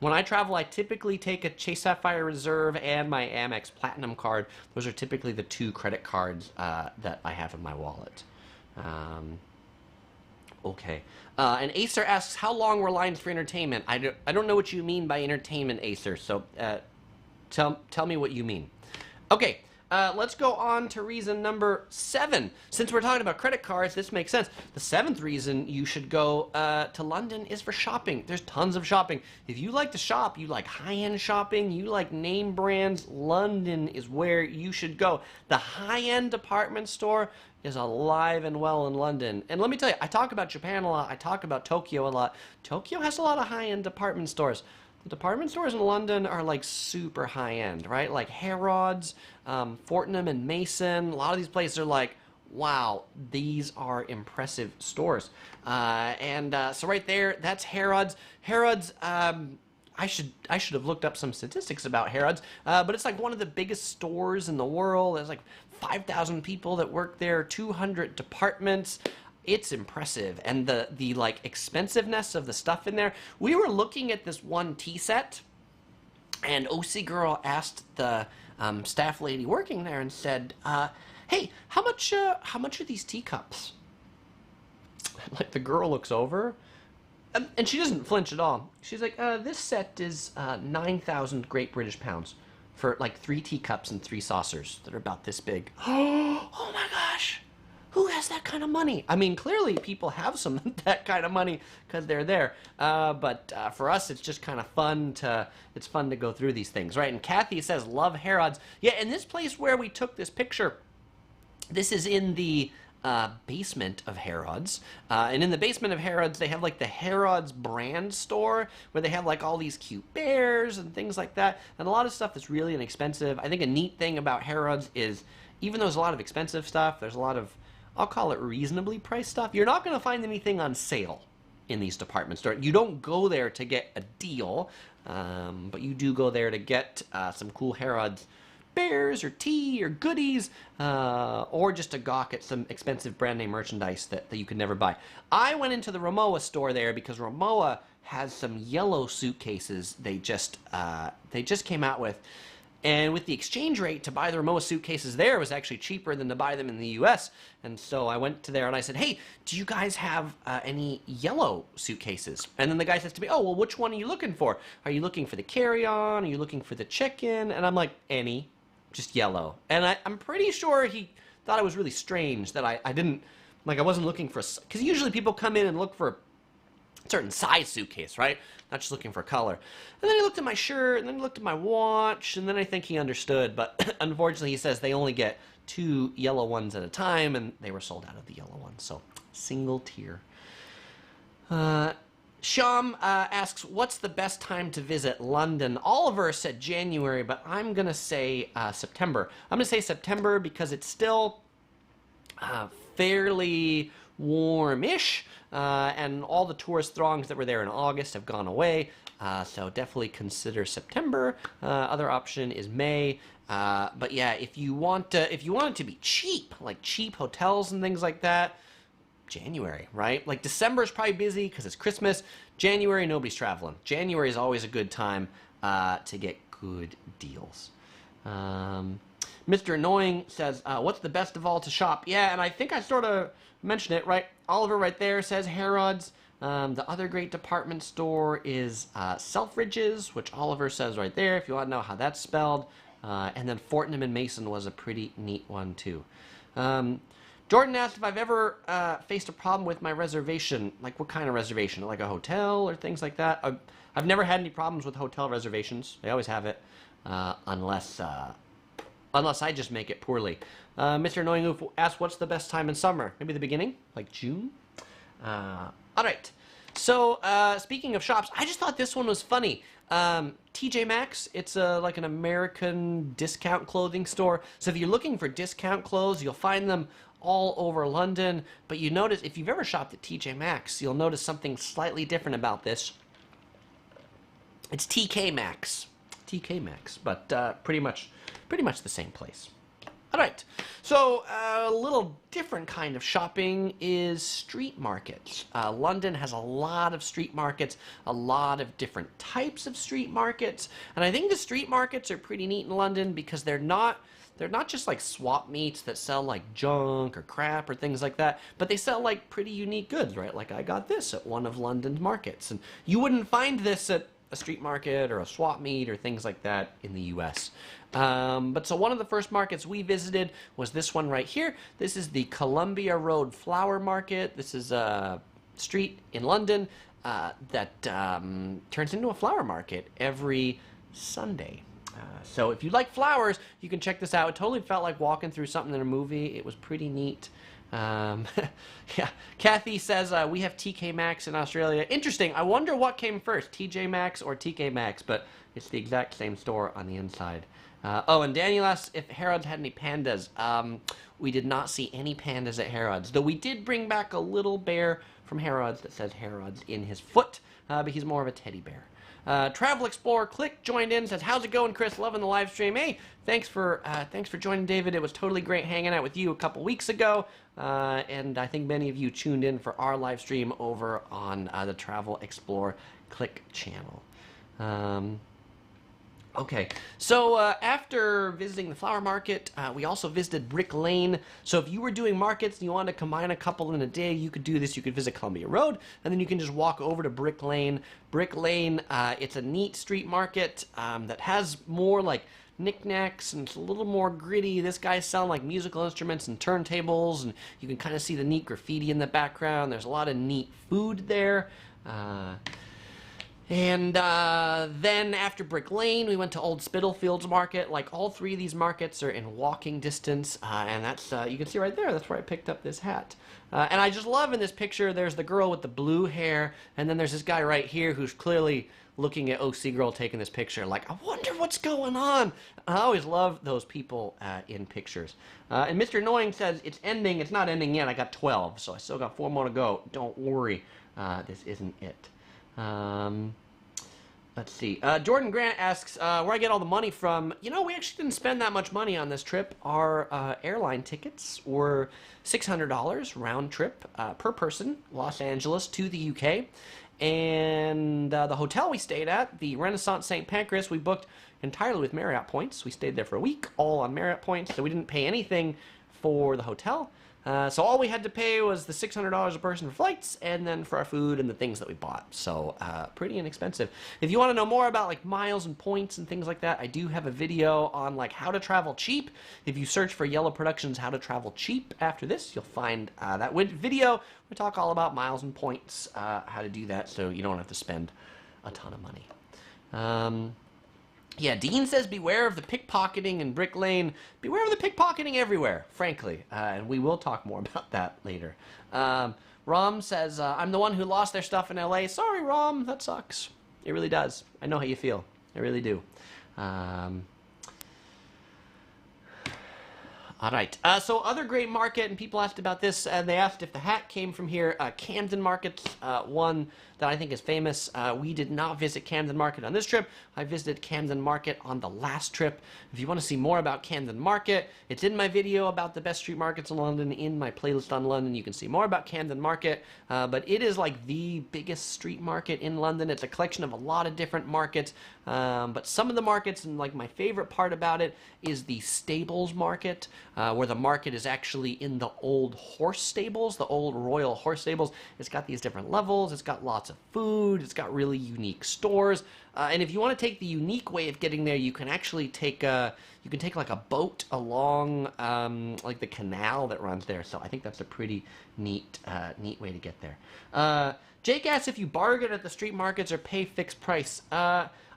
When I travel, I typically take a Chase Sapphire Reserve and my Amex Platinum card. Those are typically the two credit cards that I have in my wallet. Okay. And Acer asks, how long were lines for entertainment? I don't know what you mean by entertainment, Acer, so tell me what you mean. Okay, let's go on to reason number 7. Since we're talking about credit cards, this makes sense. The 7th reason you should go to London is for shopping. There's tons of shopping. If you like to shop, you like high-end shopping, you like name brands, London is where you should go. The high-end department store is alive and well in London. And let me tell you, I talk about Japan a lot. I talk about Tokyo a lot. Tokyo has a lot of high-end department stores. The department stores in London are like super high-end, right? Like Harrods, Fortnum and Mason. A lot of these places are like, wow, these are impressive stores. So right there, that's Harrods. Harrods, I should have looked up some statistics about Harrods, but it's like one of the biggest stores in the world. There's like 5,000 people that work there, 200 departments. It's impressive. And the like expensiveness of the stuff in there. We were looking at this one tea set, and OC Girl asked the staff lady working there and said, hey, how much are these teacups? Like the girl looks over, and she doesn't flinch at all. She's like, this set is 9,000 Great British pounds for like 3 teacups and 3 saucers that are about this big. Oh my gosh. Who has that kind of money? I mean, clearly people have some that kind of money because they're there. But for us, it's just kind of fun to go through these things, right? And Kathy says, love Harrods. Yeah, and this place where we took this picture, this is in the basement of Harrods. And in the basement of Harrods, they have like the Harrods brand store where they have like all these cute bears and things like that. And a lot of stuff that's really inexpensive. I think a neat thing about Harrods is even though there's a lot of expensive stuff, there's a lot of, I'll call it reasonably priced stuff. You're not going to find anything on sale in these department stores. You don't go there to get a deal, but you do go there to get some cool Harrods bears or tea or goodies, or just to gawk at some expensive brand name merchandise that you could never buy. I went into the Rimowa store there because Rimowa has some yellow suitcases they just came out with. And with the exchange rate, to buy the Rimowa suitcases there was actually cheaper than to buy them in the U.S. And so I went to there and I said, hey, do you guys have any yellow suitcases? And then the guy says to me, oh, well, which one are you looking for? Are you looking for the carry-on? Are you looking for the check-in? And I'm like, any, just yellow. And I'm pretty sure he thought it was really strange that I didn't, like I wasn't looking for, because usually people come in and look for a certain size suitcase, right? Not just looking for color. And then he looked at my shirt, and then he looked at my watch, and then I think he understood. But unfortunately, he says they only get 2 yellow ones at a time, and they were sold out of the yellow ones. So, single tier. Sham asks, what's the best time to visit London? Oliver said January, but I'm going to say September. I'm going to say September because it's still fairly warm-ish. And all the tourist throngs that were there in August have gone away, so definitely consider September. Other option is May. But yeah, if you want it to be cheap, like cheap hotels and things like that, January, right? Like December is probably busy because it's Christmas. January, nobody's traveling. January is always a good time to get good deals. Mr. Annoying says, what's the best of all to shop? Yeah, and I think I sort of mentioned it, right? Oliver right there says Harrods. The other great department store is Selfridges, which Oliver says right there, if you want to know how that's spelled. And then Fortnum and Mason was a pretty neat one, too. Jordan asked if I've ever faced a problem with my reservation. Like, what kind of reservation? Like a hotel or things like that? I've never had any problems with hotel reservations. They always have it, unless I just make it poorly. Mr. Annoying Oof asked, what's the best time in summer? Maybe the beginning? Like June? All right. So, speaking of shops, I just thought this one was funny. TJ Maxx, it's like an American discount clothing store. So if you're looking for discount clothes, you'll find them all over London. But you notice, if you've ever shopped at TJ Maxx, you'll notice something slightly different about this. It's TK Maxx. TK Maxx, but pretty much the same place. All right, so a little different kind of shopping is street markets. London has a lot of street markets, a lot of different types of street markets, and I think the street markets are pretty neat in London because they're not just like swap meets that sell like junk or crap or things like that, but they sell like pretty unique goods, right? Like I got this at one of London's markets, and you wouldn't find this at a street market or a swap meet or things like that in the US. But so one of the first markets we visited was this one right here. This is the Columbia Road Flower Market. This is a street in London that turns into a flower market every Sunday. So if you like flowers, you can check this out. It totally felt like walking through something in a movie. It was pretty neat. Yeah, Kathy says we have TK Maxx in Australia. Interesting. I wonder what came first, TJ Maxx or TK Maxx, but it's the exact same store on the inside. Oh, and Daniel asks if Harrods had any pandas. We did not see any pandas at Harrods, though we did bring back a little bear from Harrods that says Harrods in his foot, but he's more of a teddy bear. Travel Explorer Click joined in, says, how's it going, Chris? Loving the live stream. Hey, thanks for joining, David. It was totally great hanging out with you a couple weeks ago, and I think many of you tuned in for our live stream over on the Travel Explorer Click channel. Okay, so after visiting the flower market, we also visited Brick Lane. So if you were doing markets and you wanted to combine a couple in a day, you could do this. You could visit Columbia Road, and then you can just walk over to Brick Lane. Brick Lane, it's a neat street market that has more like knickknacks and it's a little more gritty. This guy's selling like musical instruments and turntables, and you can kind of see the neat graffiti in the background. There's a lot of neat food there. And then after Brick Lane, we went to Old Spitalfields Market. Like all three of these markets are in walking distance, and that's you can see right there. That's where I picked up this hat. And I just love in this picture. There's the girl with the blue hair, and then there's this guy right here who's clearly looking at OC Girl taking this picture. Like, I wonder what's going on. I always love those people in pictures. And Mr. Annoying says it's ending. It's not ending yet. I got 12, so I still got 4 more to go. Don't worry. This isn't it. Let's see. Jordan Grant asks where I get all the money from. You know, we actually didn't spend that much money on this trip. Our airline tickets were $600 round trip per person, Los Angeles to the UK. And the hotel we stayed at, the Renaissance St. Pancras, we booked entirely with Marriott points. We stayed there for a week, all on Marriott points, so we didn't pay anything for the hotel. So all we had to pay was the $600 a person for flights, and then for our food and the things that we bought. So pretty inexpensive. If you want to know more about like miles and points and things like that, I do have a video on like how to travel cheap. If you search for Yellow Productions how to travel cheap after this, you'll find that video. We talk all about miles and points, how to do that, so you don't have to spend a ton of money. Yeah, Dean says beware of the pickpocketing in Brick Lane. Beware of the pickpocketing everywhere, frankly. And we will talk more about that later. Rom says, I'm the one who lost their stuff in LA. Sorry, Rom, that sucks. It really does. I know how you feel. I really do. All right. So other great market, and people asked about this, and they asked if the hat came from here. Camden Market's one that I think is famous. We did not visit Camden Market on this trip. I visited Camden Market on the last trip. If you want to see more about Camden Market, it's in my video about the best street markets in London, in my playlist on London. You can see more about Camden Market, but it is like the biggest street market in London. It's a collection of a lot of different markets, but some of the markets, and like my favorite part about it is the stables market, where the market is actually in the old horse stables, the old royal horse stables. It's got these different levels. It's got lots of food. It's got really unique stores. And if you want to take the unique way of getting there, you can actually take like a boat along like the canal that runs there. So I think that's a pretty neat way to get there. Jake asks if you bargain at the street markets or pay fixed price.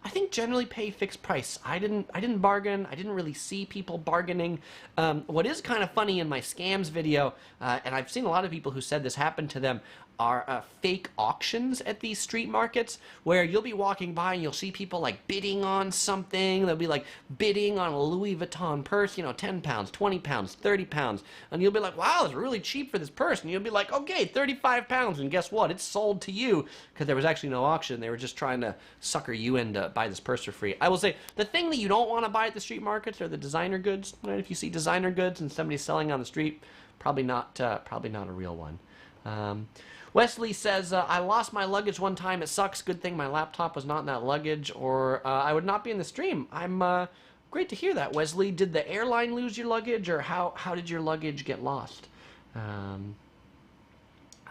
I I think generally pay fixed price. I didn't bargain. I didn't really see people bargaining. What is kind of funny in my scams video, and I've seen a lot of people who said this happened to them, are fake auctions at these street markets where you'll be walking by and you'll see people like bidding on something. They'll be like bidding on a Louis Vuitton purse, you know, 10 pounds, 20 pounds, 30 pounds. And you'll be like, wow, it's really cheap for this purse. And you'll be like, okay, 35 pounds. And guess what? It's sold to you because there was actually no auction. They were just trying to sucker you in to buy this purse for free. I will say the thing that you don't want to buy at the street markets are the designer goods. Right? If you see designer goods and somebody's selling on the street, probably not a real one. Wesley says, I lost my luggage one time. It sucks. Good thing my laptop was not in that luggage, or I would not be in the stream. I'm great to hear that, Wesley. Did the airline lose your luggage, or how did your luggage get lost? All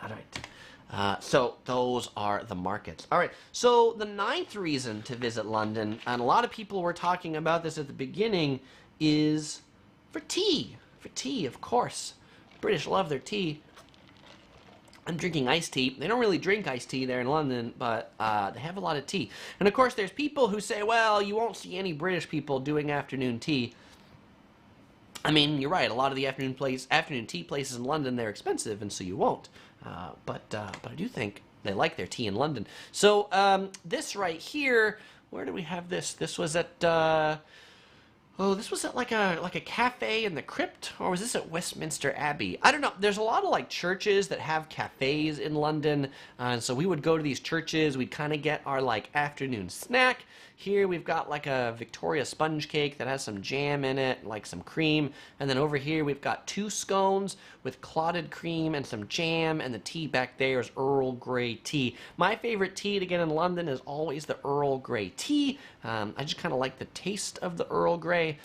right. So those are the markets. All right. So the 9th reason to visit London, and a lot of people were talking about this at the beginning, is for tea. For tea, of course. British love their tea. I'm drinking iced tea. They don't really drink iced tea there in London, but they have a lot of tea. And of course, there's people who say, well, you won't see any British people doing afternoon tea. I mean, you're right. A lot of the afternoon tea places in London, they're expensive, and so you won't. But I do think they like their tea in London. So this right here, where do we have this? This was at... this was at like a cafe in the crypt, or was this at Westminster Abbey? I don't know. There's a lot of like churches that have cafes in London, and so we would go to these churches. We'd kind of get our like afternoon snack. Here we've got like a Victoria sponge cake that has some jam in it, like some cream, and then over here we've got 2 scones with clotted cream and some jam, and the tea back there is Earl Grey tea. My favorite tea to get in London is always the Earl Grey tea. I just kind of like the taste of the Earl Grey.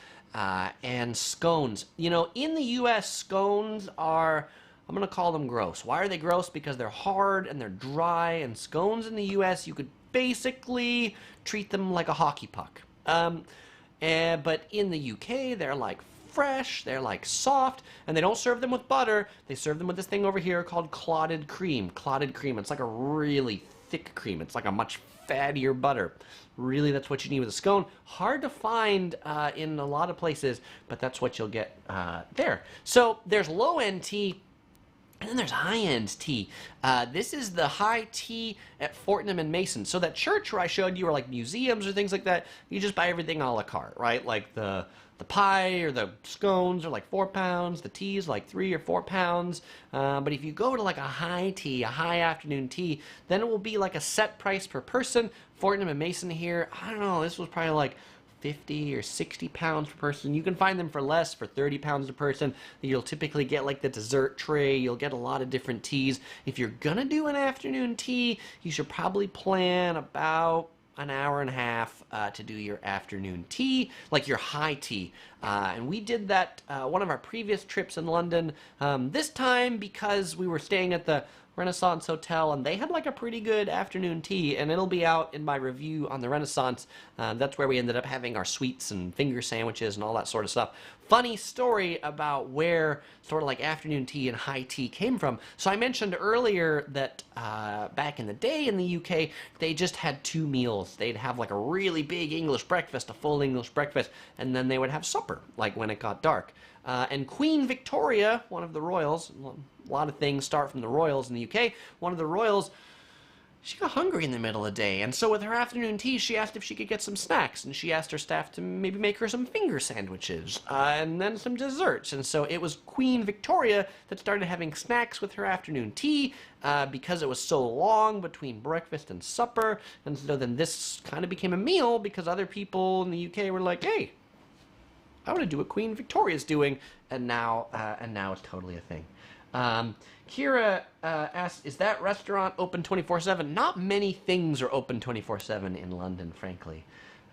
And scones. You know, in the U.S., scones are, I'm going to call them gross. Why are they gross? Because they're hard and they're dry, and scones in the U.S., you could basically treat them like a hockey puck. But in the UK, they're like fresh, they're like soft, and they don't serve them with butter. They serve them with this thing over here called clotted cream. Clotted cream. It's like a really thick cream. It's like a much fattier butter. Really, that's what you need with a scone. Hard to find in a lot of places, but that's what you'll get there. So there's low-end tea. And then there's high-end tea. This is the high tea at Fortnum and Mason. So that church where I showed you, or like museums or things like that, you just buy everything a la carte, right? Like the pie or the scones are like 4 pounds. The tea is like 3 or 4 pounds. But if you go to like a high tea, a high afternoon tea, then it will be like a set price per person. Fortnum and Mason here, I don't know, this was probably like 50 or 60 pounds per person. You can find them for less, for 30 pounds a person. You'll typically get like the dessert tray. You'll get a lot of different teas. If you're gonna do an afternoon tea, you should probably plan about an hour and a half to do your afternoon tea, like your high tea. And we did that one of our previous trips in London. This time because we were staying at the Renaissance Hotel, and they had like a pretty good afternoon tea, and it'll be out in my review on the Renaissance. That's where we ended up having our sweets and finger sandwiches and all that sort of stuff. Funny story about where sort of like afternoon tea and high tea came from. So I mentioned earlier that back in the day in the UK, they just had 2 meals. They'd have like a really big English breakfast, a full English breakfast, and then they would have supper, like when it got dark. And Queen Victoria, one of the royals, a lot of things start from the royals in the UK, one of the royals, she got hungry in the middle of the day, and so with her afternoon tea, she asked if she could get some snacks, and she asked her staff to maybe make her some finger sandwiches, and then some desserts, and so it was Queen Victoria that started having snacks with her afternoon tea, because it was so long between breakfast and supper, and so then this kind of became a meal, because other people in the UK were like, hey, I want to do what Queen Victoria's doing, and now it's totally a thing. Kira asks, is that restaurant open 24/7? Not many things are open 24/7 in London, frankly.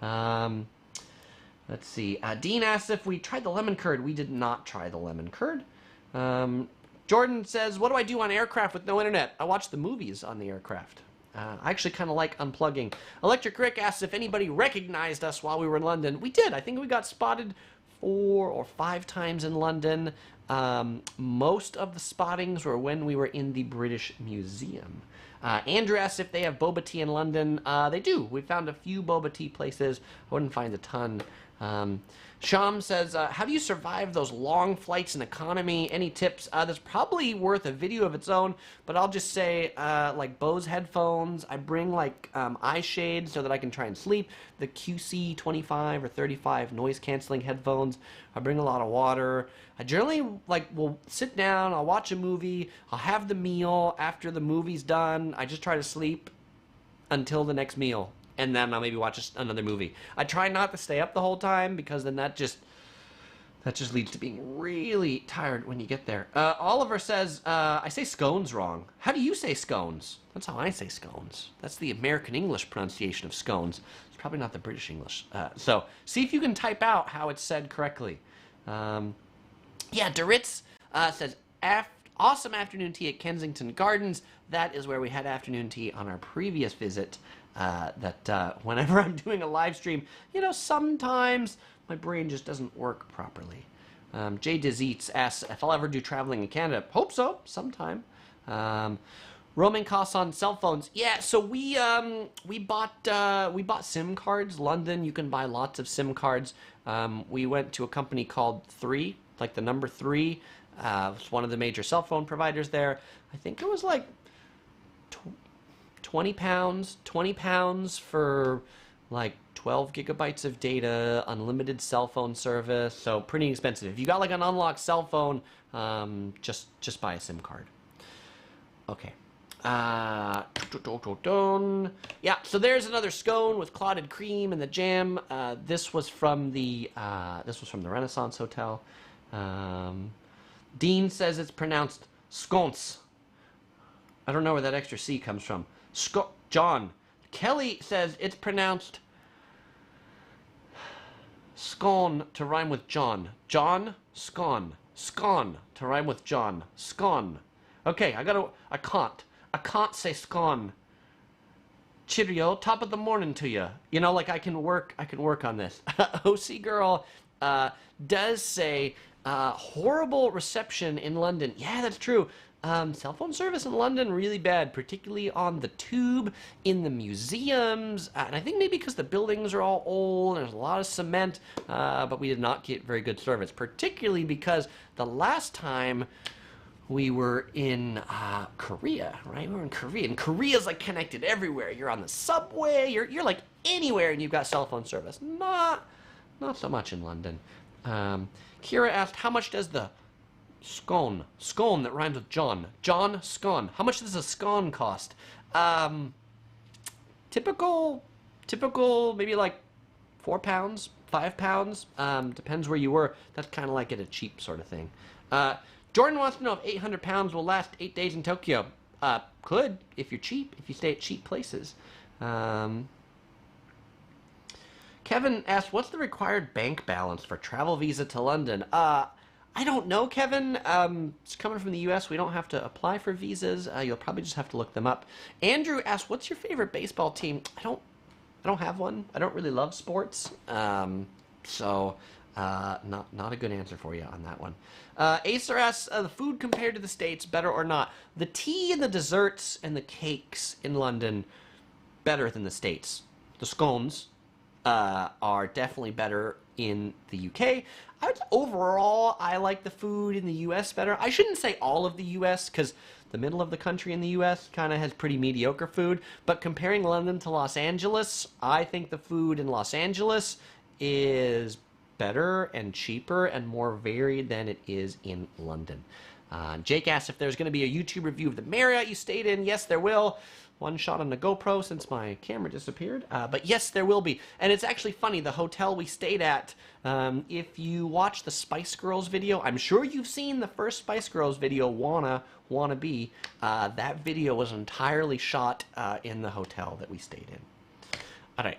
Let's see. Dean asks if we tried the lemon curd. We did not try the lemon curd. Jordan says, what do I do on aircraft with no internet? I watch the movies on the aircraft. I actually kind of like unplugging. Electric Rick asks if anybody recognized us while we were in London. We did. I think we got spotted 4 or 5 times in London. Most of the spottings were when we were in the British Museum. Andrew asks if they have boba tea in London. They do. We found a few boba tea places. I wouldn't find a ton. Sham says, how do you survive those long flights in economy? Any tips? That's probably worth a video of its own, but I'll just say, like Bose headphones. I bring like eye shades so that I can try and sleep. The QC 25 or 35 noise canceling headphones. I bring a lot of water. I generally will sit down, I'll watch a movie, I'll have the meal. After the movie's done, I just try to sleep until the next meal. And then I'll maybe watch another movie. I try not to stay up the whole time because then that just leads to being really tired when you get there. Oliver says, I say scones wrong. How do you say scones? That's how I say scones. That's the American English pronunciation of scones. It's probably not the British English. So see if you can type out how it's said correctly. Yeah, Doritz says, awesome afternoon tea at Kensington Gardens. That is where we had afternoon tea on our previous visit. Whenever I'm doing a live stream, sometimes my brain just doesn't work properly. Jay Dizeets asks if I'll ever do traveling in Canada. Hope so, sometime. Roaming costs on cell phones. Yeah, so we bought SIM cards. London, you can buy lots of SIM cards. We went to a company called 3, like the number 3. It's one of the major cell phone providers there. I think it was like 20 pounds for like 12 gigabytes of data, unlimited cell phone service, so pretty expensive. If you got like an unlocked cell phone, just buy a SIM card. Okay. Yeah, so there's another scone with clotted cream and the jam. This was from the Renaissance Hotel. Dean says it's pronounced scones. I don't know where that extra C comes from. John. Kelly says it's pronounced scone to rhyme with John. John, scone. Scone to rhyme with John. Scone. Okay, I can't say scone. Cheerio, top of the morning to you. Like I can work on this. OC Girl does say horrible reception in London. Yeah, that's true. Cell phone service in London really bad, particularly on the tube, in the museums, and I think maybe because the buildings are all old and there's a lot of cement, but we did not get very good service, particularly because the last time we were in Korea, right? We were in Korea, and Korea's like connected everywhere. You're on the subway, you're like anywhere and you've got cell phone service. Not so much in London. Kira asked, how much does the scone that rhymes with John scone, how much does a scone cost? Typical maybe like £4, £5, depends where you were. That's kind of like at a cheap sort of thing. Jordan wants to know if £800 will last 8 days in Tokyo. Could, if you're cheap, if you stay at cheap places. Kevin asked, what's the required bank balance for travel visa to London? I don't know, Kevin. It's coming from the U.S. We don't have to apply for visas. You'll probably just have to look them up. Andrew asked, what's your favorite baseball team? I don't have one. I don't really love sports. So not a good answer for you on that one. Acer asks, the food compared to the States, better or not? The tea and the desserts and the cakes in London, better than the States. The scones are definitely better in the UK. Overall, I like the food in the US better. I shouldn't say all of the US, because the middle of the country in the US kind of has pretty mediocre food, but comparing London to Los Angeles, I think the food in Los Angeles is better and cheaper and more varied than it is in London. Jake asked if there's going to be a YouTube review of the Marriott you stayed in. Yes, there will. One shot on the GoPro since my camera disappeared. But yes, there will be. And it's actually funny, the hotel we stayed at, if you watch the Spice Girls video, I'm sure you've seen the first Spice Girls video, Wanna Be. That video was entirely shot in the hotel that we stayed in. All right.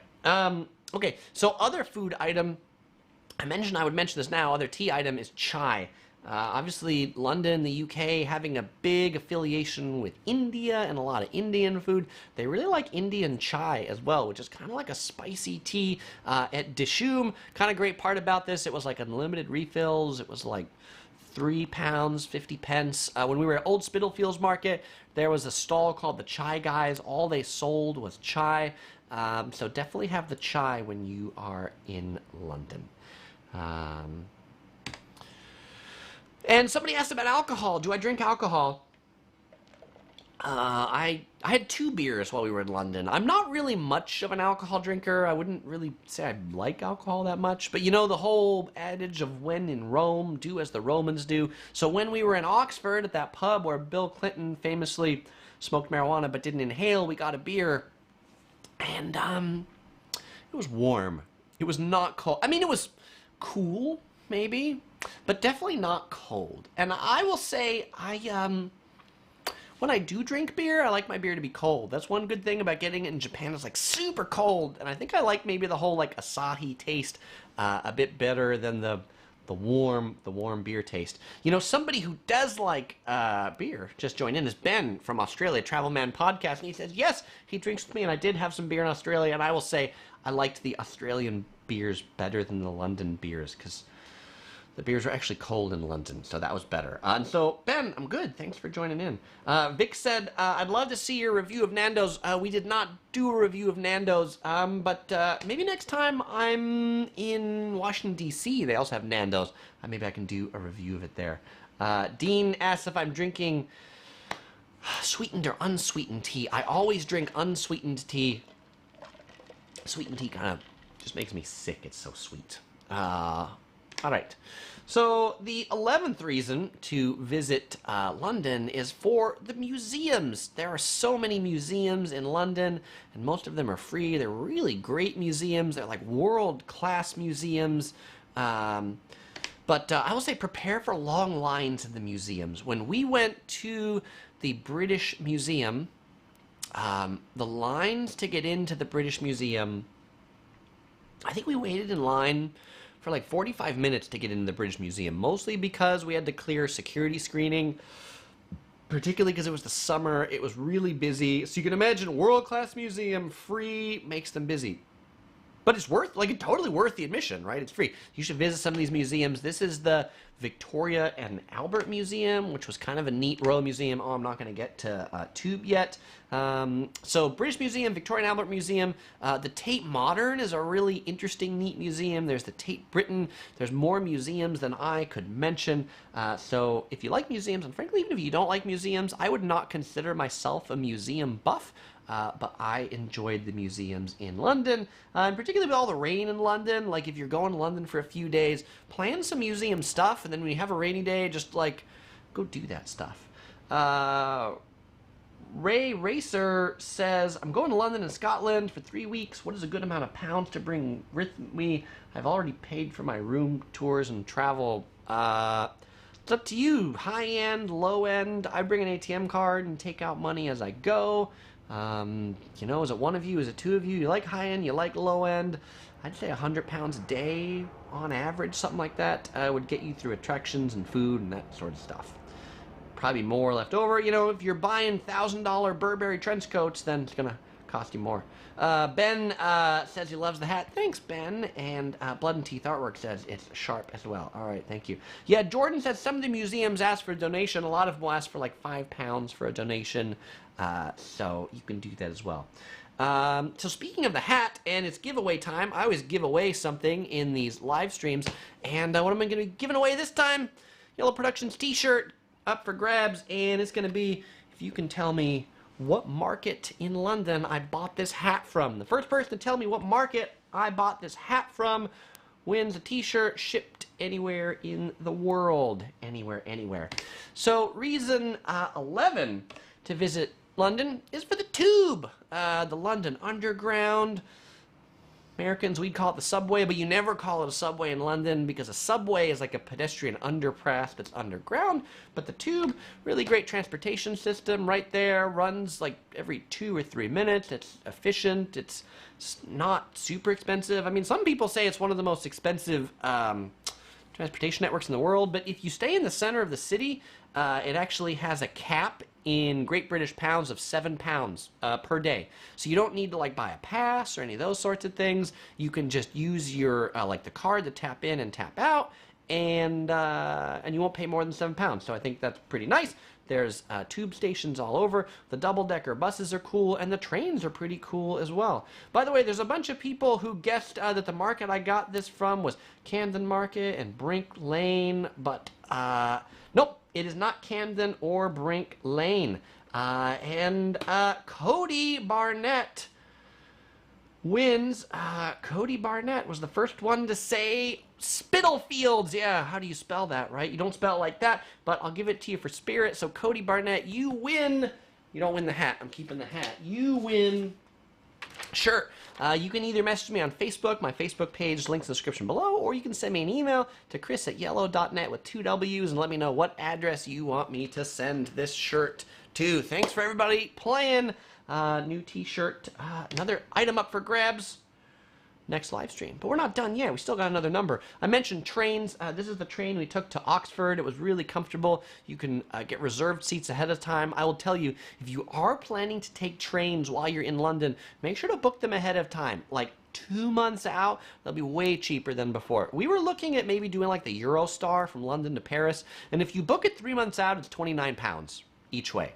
Okay, so other food item, I would mention this now, other tea item is chai. Obviously, London, the UK, having a big affiliation with India and a lot of Indian food. They really like Indian chai as well, which is kind of like a spicy tea. At Dishoom, kind of great part about this, it was like unlimited refills. It was like £3, 50 pence. When we were at Old Spitalfields Market, there was a stall called the Chai Guys. All they sold was chai. So definitely have the chai when you are in London. And somebody asked about alcohol. Do I drink alcohol? I had 2 beers while we were in London. I'm not really much of an alcohol drinker. I wouldn't really say I like alcohol that much. But you know the whole adage of when in Rome, do as the Romans do. So when we were in Oxford at that pub where Bill Clinton famously smoked marijuana but didn't inhale, we got a beer. And it was warm. It was not cold. I mean, it was cool, maybe, but definitely not cold. And I will say when I do drink beer, I like my beer to be cold. That's one good thing about getting it in Japan. It's like super cold, and I think I like maybe the whole like Asahi taste a bit better than the warm beer taste. You know, somebody who does like beer just joined in is Ben from Australia, Travel Man Podcast, and he says yes, he drinks with me, and I did have some beer in Australia, and I will say I liked the Australian beers better than the London beers because the beers were actually cold in London, so that was better. And so, Ben, I'm good. Thanks for joining in. Vic said, I'd love to see your review of Nando's. We did not do a review of Nando's, but maybe next time I'm in Washington, D.C., they also have Nando's. Maybe I can do a review of it there. Dean asks if I'm drinking sweetened or unsweetened tea. I always drink unsweetened tea. Sweetened tea kind of just makes me sick. It's so sweet. All right, so the 11th reason to visit London is for the museums. There are so many museums in London, and most of them are free. They're really great museums. They're like world-class museums. But I will say prepare for long lines in the museums. When we went to the British Museum, the lines to get into the British Museum, I think we waited in line for like 45 minutes to get into the British Museum, mostly because we had to clear security screening, particularly because it was the summer. It was really busy. So you can imagine world-class museum, free, makes them busy. But it's worth, like, it's totally worth the admission, right? It's free. You should visit some of these museums. This is the Victoria and Albert Museum, which was kind of a neat royal museum. Oh, I'm not going to get to Tube yet. So British Museum, Victoria and Albert Museum. The Tate Modern is a really interesting, neat museum. There's the Tate Britain. There's more museums than I could mention. So if you like museums, and frankly, even if you don't like museums, I would not consider myself a museum buff. But I enjoyed the museums in London, and particularly with all the rain in London. Like, if you're going to London for a few days, plan some museum stuff, and then when you have a rainy day, just, like, go do that stuff. Ray Racer says, I'm going to London and Scotland for 3 weeks. What is a good amount of pounds to bring with me? I've already paid for my room tours and travel. It's up to you. High-end, low-end. I bring an ATM card and take out money as I go. You know, is it one of you? Is it two of you? You like high end? You like low end? I'd say £100 a day on average, something like that, would get you through attractions and food and that sort of stuff. Probably more left over. You know, if you're buying $1,000 Burberry trench coats, then it's gonna cost you more. Ben says he loves the hat. Thanks, Ben. And Blood and Teeth Artwork says it's sharp as well. All right, thank you. Yeah, Jordan says some of the museums ask for a donation. A lot of them will ask for like £5 for a donation. So you can do that as well. So speaking of the hat, and it's giveaway time, I always give away something in these live streams. And what am I going to be giving away this time? Yellow Productions t-shirt up for grabs. And it's going to be, if you can tell me what market in London I bought this hat from. The first person to tell me what market I bought this hat from wins a t-shirt shipped anywhere in the world. Anywhere. So reason 11 to visit London is for the Tube, the London Underground. Americans, we'd call it the subway, but you never call it a subway in London because a subway is like a pedestrian underpass that's underground. But the Tube, really great transportation system right there, runs like every 2 or 3 minutes. It's efficient. It's not super expensive. I mean, some people say it's one of the most expensive transportation networks in the world, but if you stay in the center of the city, it actually has a cap in Great British pounds of £7 per day. So you don't need to like buy a pass or any of those sorts of things. You can just use your like the card to tap in and tap out, and you won't pay more than £7. So I think that's pretty nice. There's tube stations all over. The double-decker buses are cool, and the trains are pretty cool as well. By the way, there's a bunch of people who guessed that the market I got this from was Camden Market and Brink Lane, but nope, it is not Camden or Brink Lane. Cody Barnett wins. Cody Barnett was the first one to say Spitalfields. Yeah, how do you spell that, right? You don't spell it like that, but I'll give it to you for spirit. So Cody Barnett, you win. You don't win the hat. I'm keeping the hat. You win. Sure. You can either message me on Facebook, my Facebook page, links in the description below, or you can send me an email to chris@yellow.net with 2 W's and let me know what address you want me to send this shirt to. Thanks for everybody playing. New t-shirt. Another item up for grabs next live stream. But we're not done yet. We still got another number. I mentioned trains. This is the train we took to Oxford. It was really comfortable. You can get reserved seats ahead of time. I will tell you, if you are planning to take trains while you're in London, make sure to book them ahead of time. Like 2 months out, they'll be way cheaper than before. We were looking at maybe doing like the Eurostar from London to Paris. And if you book it 3 months out, it's £29 each way.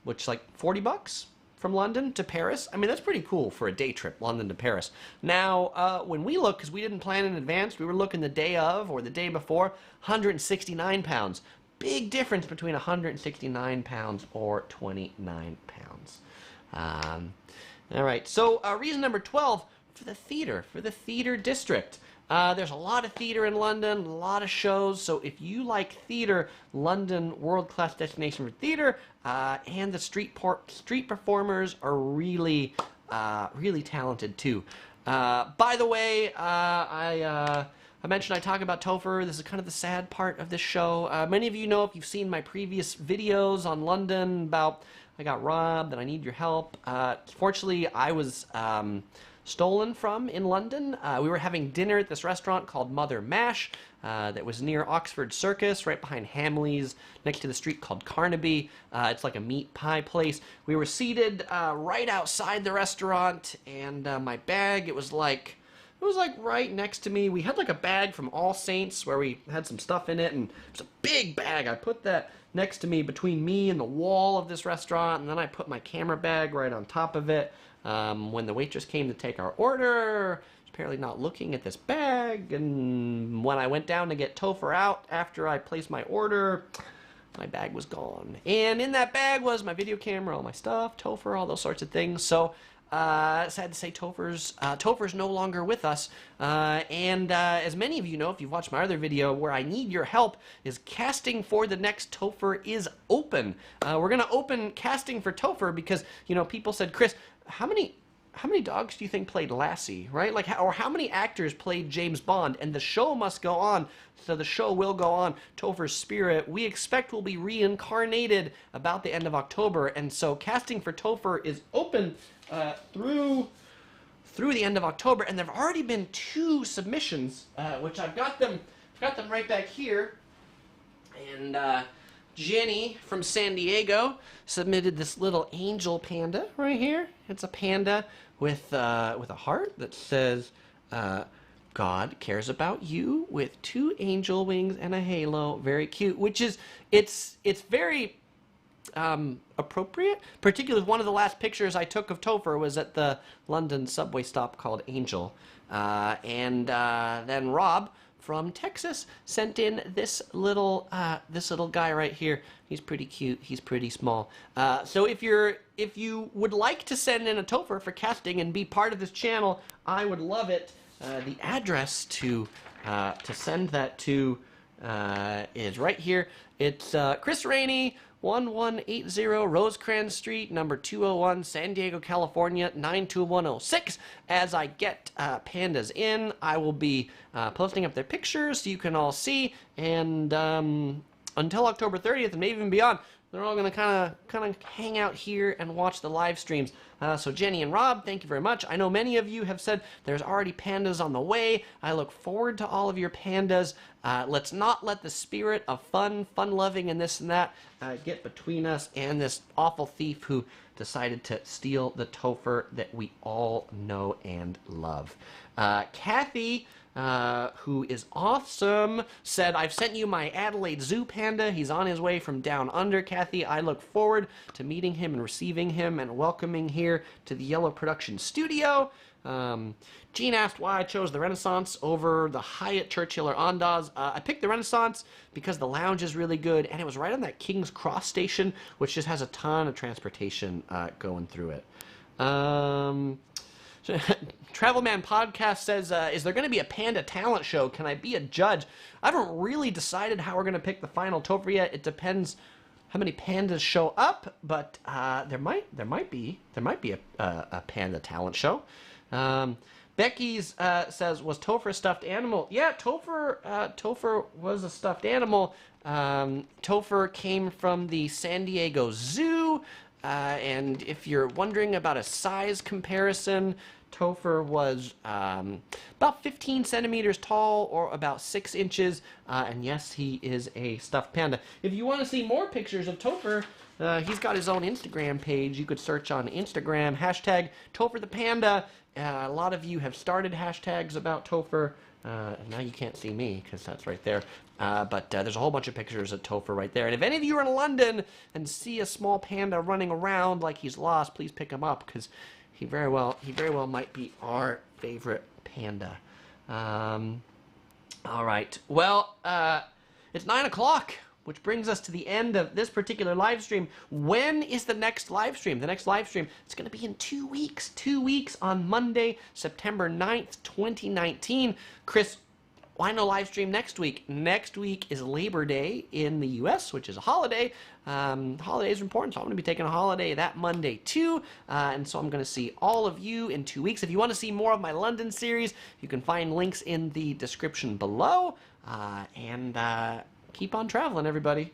Which is like 40 bucks from London to Paris. I mean, that's pretty cool for a day trip, London to Paris. Now, when we look, because we didn't plan in advance, we were looking the day of or the day before, £169. Big difference between £169 or £29. All right, so reason number 12, for the theater district. There's a lot of theater in London, a lot of shows, so if you like theater, London, world-class destination for theater, and the street performers are really, really talented too. By the way, I mentioned I talk about Topher. This is kind of the sad part of this show. Many of you know, if you've seen my previous videos on London about I got robbed and I need your help. Fortunately, I was stolen from in London. We were having dinner at this restaurant called Mother Mash that was near Oxford Circus, right behind Hamley's, next to the street called Carnaby. It's like a meat pie place. We were seated right outside the restaurant, and my bag, it was like right next to me. We had like a bag from All Saints where we had some stuff in it, and it was a big bag. I put that next to me between me and the wall of this restaurant, and then I put my camera bag right on top of it. When the waitress came to take our order, she was apparently not looking at this bag, and when I went down to get Topher out after I placed my order, my bag was gone. And in that bag was my video camera, all my stuff, Topher, all those sorts of things. So sad to say Topher's no longer with us. As many of you know, if you've watched my other video where I need your help, is casting for the next Topher is open. We're going to open casting for Topher because, you know, people said, Chris, how many dogs do you think played Lassie, right? Like, or how many actors played James Bond? And the show must go on, so the show will go on. Topher's spirit, we expect, will be reincarnated about the end of October, and so casting for Topher is open through the end of October, and there have already been 2 submissions, which I've got them right back here, and Jenny from San Diego submitted this little angel panda right here. It's a panda with a heart that says, God cares about you, with 2 angel wings and a halo. Very cute, which is, it's very appropriate. Particularly one of the last pictures I took of Topher was at the London subway stop called Angel. Then Rob from Texas sent in this little guy right here. He's pretty cute. He's pretty small. So if you would like to send in a Topher for casting and be part of this channel, I would love it. The address to send that to is right here. It's Chris Rainey, 1180 Rosecrans Street, number 201, San Diego, California, 92106. As I get pandas in, I will be posting up their pictures so you can all see. And until October 30th, and maybe even beyond, they're all going to kind of hang out here and watch the live streams. So Jenny and Rob, thank you very much. I know many of you have said there's already pandas on the way. I look forward to all of your pandas. Let's not let the spirit of fun-loving and this and that get between us and this awful thief who decided to steal the Topher that we all know and love. Kathy who is awesome, said, I've sent you my Adelaide Zoo panda. He's on his way from down under, Kathy. I look forward to meeting him and receiving him and welcoming here to the Yellow Production Studio. Jean asked why I chose the Renaissance over the Hyatt, Churchill, or Andaz. I picked the Renaissance because the lounge is really good, and it was right on that King's Cross station, which just has a ton of transportation going through it. Travelman Podcast says, is there going to be a panda talent show? Can I be a judge? I haven't really decided how we're going to pick the final Topher yet. It depends how many pandas show up, but there might be a panda talent show. Becky's says, was Topher a stuffed animal? Yeah, Topher was a stuffed animal. Topher came from the San Diego Zoo, and if you're wondering about a size comparison, Topher was about 15 centimeters tall, or about 6 inches, and yes, he is a stuffed panda. If you want to see more pictures of Topher, he's got his own Instagram page. You could search on Instagram, hashtag Topher the Panda. A lot of you have started hashtags about Topher. And now you can't see me because that's right there. But there's a whole bunch of pictures of Topher right there. And if any of you are in London and see a small panda running around like he's lost, please pick him up because he very well might be our favorite panda. All right. Well, it's 9 o'clock. Which brings us to the end of this particular live stream. When is the next live stream? The next live stream, it's going to be in 2 weeks. 2 weeks on Monday, September 9th, 2019. Chris, why no live stream next week? Next week is Labor Day in the U.S., which is a holiday. Holidays are important, so I'm going to be taking a holiday that Monday too. And so I'm going to see all of you in 2 weeks. If you want to see more of my London series, you can find links in the description below. Keep on traveling, everybody.